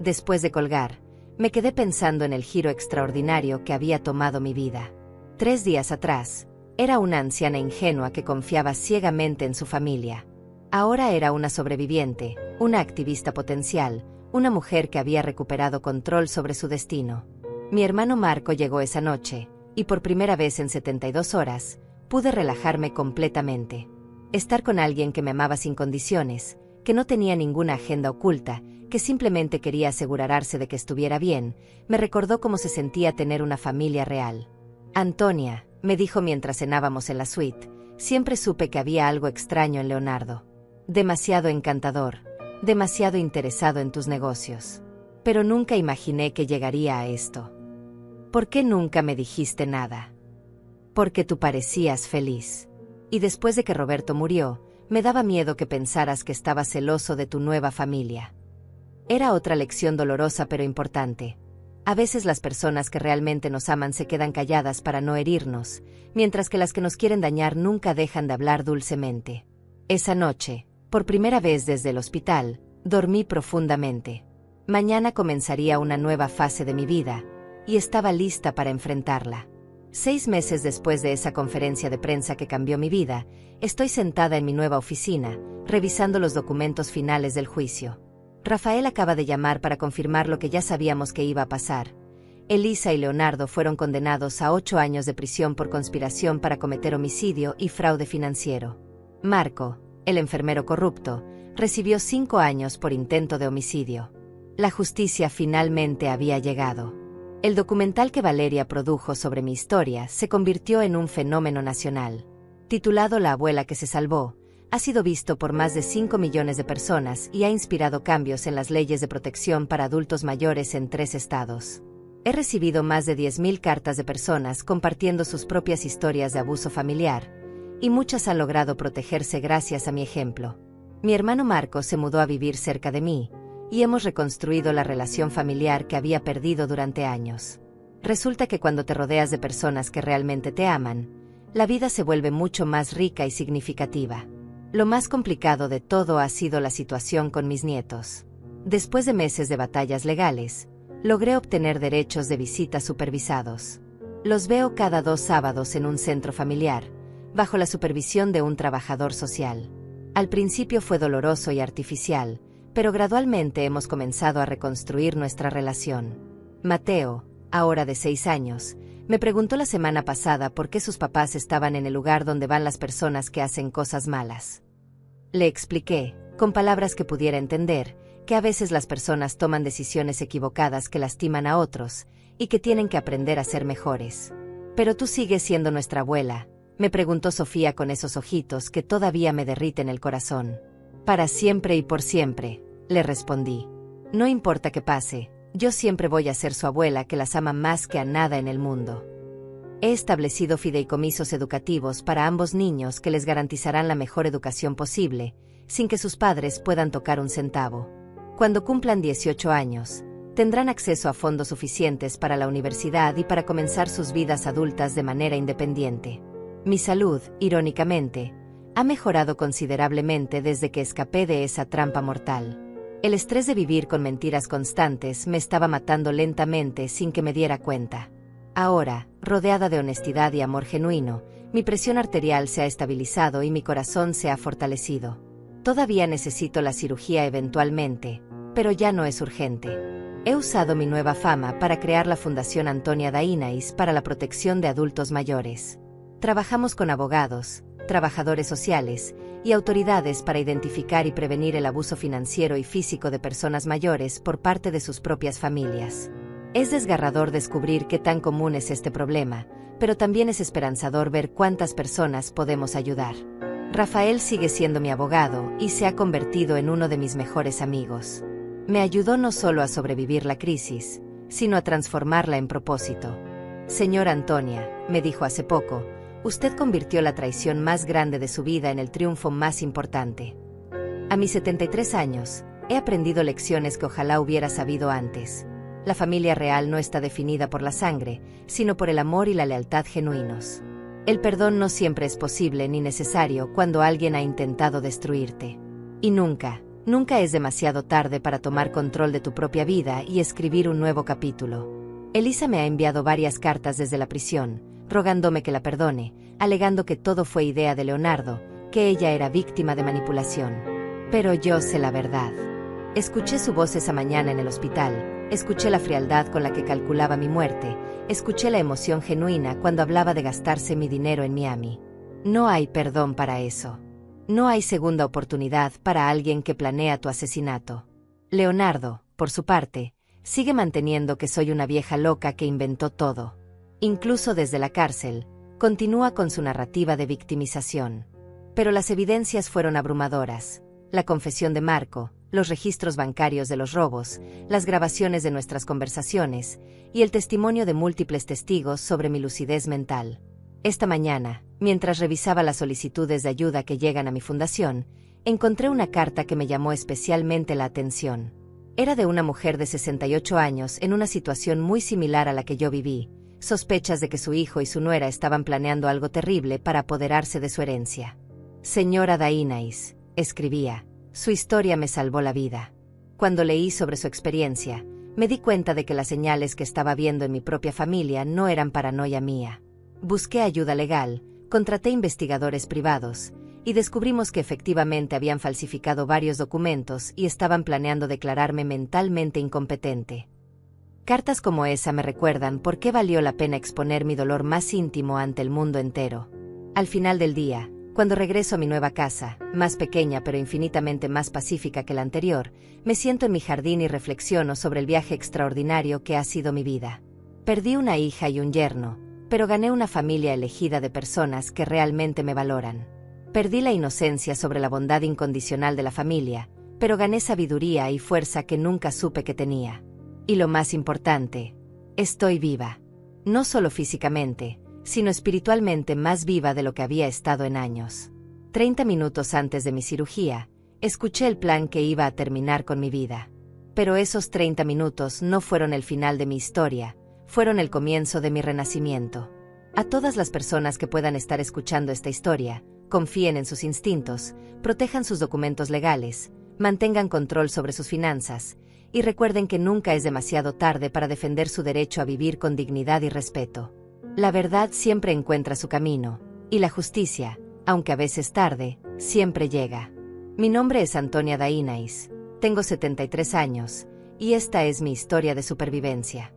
Después de colgar, me quedé pensando en el giro extraordinario que había tomado mi vida. 3 días atrás, era una anciana ingenua que confiaba ciegamente en su familia. Ahora era una sobreviviente, una activista potencial, una mujer que había recuperado control sobre su destino. Mi hermano Marco llegó esa noche, y por primera vez en 72 horas, pude relajarme completamente. Estar con alguien que me amaba sin condiciones, que no tenía ninguna agenda oculta, que simplemente quería asegurarse de que estuviera bien, me recordó cómo se sentía tener una familia real. Antonia, me dijo mientras cenábamos en la suite, siempre supe que había algo extraño en Leonardo. Demasiado encantador, demasiado interesado en tus negocios. Pero nunca imaginé que llegaría a esto. ¿Por qué nunca me dijiste nada? Porque tú parecías feliz. Y después de que Roberto murió, me daba miedo que pensaras que estaba celoso de tu nueva familia. Era otra lección dolorosa pero importante. A veces las personas que realmente nos aman se quedan calladas para no herirnos, mientras que las que nos quieren dañar nunca dejan de hablar dulcemente. Esa noche, por primera vez desde el hospital, dormí profundamente. Mañana comenzaría una nueva fase de mi vida, y estaba lista para enfrentarla. 6 meses después de esa conferencia de prensa que cambió mi vida, estoy sentada en mi nueva oficina, revisando los documentos finales del juicio. Rafael acaba de llamar para confirmar lo que ya sabíamos que iba a pasar, Elisa y Leonardo fueron condenados a 8 años de prisión por conspiración para cometer homicidio y fraude financiero. Marco, el enfermero corrupto, recibió 5 años por intento de homicidio. La justicia finalmente había llegado. El documental que Valeria produjo sobre mi historia se convirtió en un fenómeno nacional. Titulado La abuela que se salvó, ha sido visto por más de 5 millones de personas y ha inspirado cambios en las leyes de protección para adultos mayores en 3 estados. He recibido más de 10.000 cartas de personas compartiendo sus propias historias de abuso familiar, y muchas han logrado protegerse gracias a mi ejemplo. Mi hermano Marco se mudó a vivir cerca de mí, y hemos reconstruido la relación familiar que había perdido durante años. Resulta que cuando te rodeas de personas que realmente te aman, la vida se vuelve mucho más rica y significativa. Lo más complicado de todo ha sido la situación con mis nietos. Después de meses de batallas legales, logré obtener derechos de visita supervisados. Los veo cada 2 sábados en un centro familiar, bajo la supervisión de un trabajador social. Al principio fue doloroso y artificial, pero gradualmente hemos comenzado a reconstruir nuestra relación. Mateo, ahora de 6 años, me preguntó la semana pasada por qué sus papás estaban en el lugar donde van las personas que hacen cosas malas. Le expliqué, con palabras que pudiera entender, que a veces las personas toman decisiones equivocadas que lastiman a otros, y que tienen que aprender a ser mejores. «¿Pero tú sigues siendo nuestra abuela?», me preguntó Sofía con esos ojitos que todavía me derriten el corazón. «Para siempre y por siempre», le respondí. «No importa qué pase, yo siempre voy a ser su abuela que las ama más que a nada en el mundo». He establecido fideicomisos educativos para ambos niños que les garantizarán la mejor educación posible, sin que sus padres puedan tocar un centavo. Cuando cumplan 18 años, tendrán acceso a fondos suficientes para la universidad y para comenzar sus vidas adultas de manera independiente. Mi salud, irónicamente, ha mejorado considerablemente desde que escapé de esa trampa mortal. El estrés de vivir con mentiras constantes me estaba matando lentamente sin que me diera cuenta. Ahora, rodeada de honestidad y amor genuino, mi presión arterial se ha estabilizado y mi corazón se ha fortalecido. Todavía necesito la cirugía eventualmente, pero ya no es urgente. He usado mi nueva fama para crear la Fundación Antonia Dainais para la protección de adultos mayores. Trabajamos con abogados, trabajadores sociales y autoridades para identificar y prevenir el abuso financiero y físico de personas mayores por parte de sus propias familias. Es desgarrador descubrir qué tan común es este problema, pero también es esperanzador ver cuántas personas podemos ayudar. Rafael sigue siendo mi abogado y se ha convertido en uno de mis mejores amigos. Me ayudó no solo a sobrevivir la crisis, sino a transformarla en propósito. «Señora Antonia», me dijo hace poco, «usted convirtió la traición más grande de su vida en el triunfo más importante». A mis 73 años, he aprendido lecciones que ojalá hubiera sabido antes. La familia real no está definida por la sangre, sino por el amor y la lealtad genuinos. El perdón no siempre es posible ni necesario cuando alguien ha intentado destruirte. Y nunca es demasiado tarde para tomar control de tu propia vida y escribir un nuevo capítulo. Elisa me ha enviado varias cartas desde la prisión, rogándome que la perdone, alegando que todo fue idea de Leonardo, que ella era víctima de manipulación. Pero yo sé la verdad. Escuché su voz esa mañana en el hospital, escuché la frialdad con la que calculaba mi muerte, escuché la emoción genuina cuando hablaba de gastarse mi dinero en Miami. No hay perdón para eso. No hay segunda oportunidad para alguien que planea tu asesinato. Leonardo, por su parte, sigue manteniendo que soy una vieja loca que inventó todo. Incluso desde la cárcel, continúa con su narrativa de victimización. Pero las evidencias fueron abrumadoras. La confesión de Marco, los registros bancarios de los robos, las grabaciones de nuestras conversaciones y el testimonio de múltiples testigos sobre mi lucidez mental. Esta mañana, mientras revisaba las solicitudes de ayuda que llegan a mi fundación, encontré una carta que me llamó especialmente la atención. Era de una mujer de 68 años en una situación muy similar a la que yo viví, sospechas de que su hijo y su nuera estaban planeando algo terrible para apoderarse de su herencia. «Señora Dainais», escribía, «su historia me salvó la vida. Cuando leí sobre su experiencia, me di cuenta de que las señales que estaba viendo en mi propia familia no eran paranoia mía. Busqué ayuda legal, contraté investigadores privados, y descubrimos que efectivamente habían falsificado varios documentos y estaban planeando declararme mentalmente incompetente. Cartas como esa me recuerdan por qué valió la pena exponer mi dolor más íntimo ante el mundo entero. Al final del día, cuando regreso a mi nueva casa, más pequeña pero infinitamente más pacífica que la anterior, me siento en mi jardín y reflexiono sobre el viaje extraordinario que ha sido mi vida. Perdí una hija y un yerno, pero gané una familia elegida de personas que realmente me valoran. Perdí la inocencia sobre la bondad incondicional de la familia, pero gané sabiduría y fuerza que nunca supe que tenía. Y lo más importante, estoy viva. No solo físicamente, sino espiritualmente más viva de lo que había estado en años. 30 minutos antes de mi cirugía, escuché el plan que iba a terminar con mi vida. Pero esos 30 minutos no fueron el final de mi historia, fueron el comienzo de mi renacimiento. A todas las personas que puedan estar escuchando esta historia, confíen en sus instintos, protejan sus documentos legales, mantengan control sobre sus finanzas, y recuerden que nunca es demasiado tarde para defender su derecho a vivir con dignidad y respeto. La verdad siempre encuentra su camino, y la justicia, aunque a veces tarde, siempre llega. Mi nombre es Antonia Dainais, tengo 73 años, y esta es mi historia de supervivencia.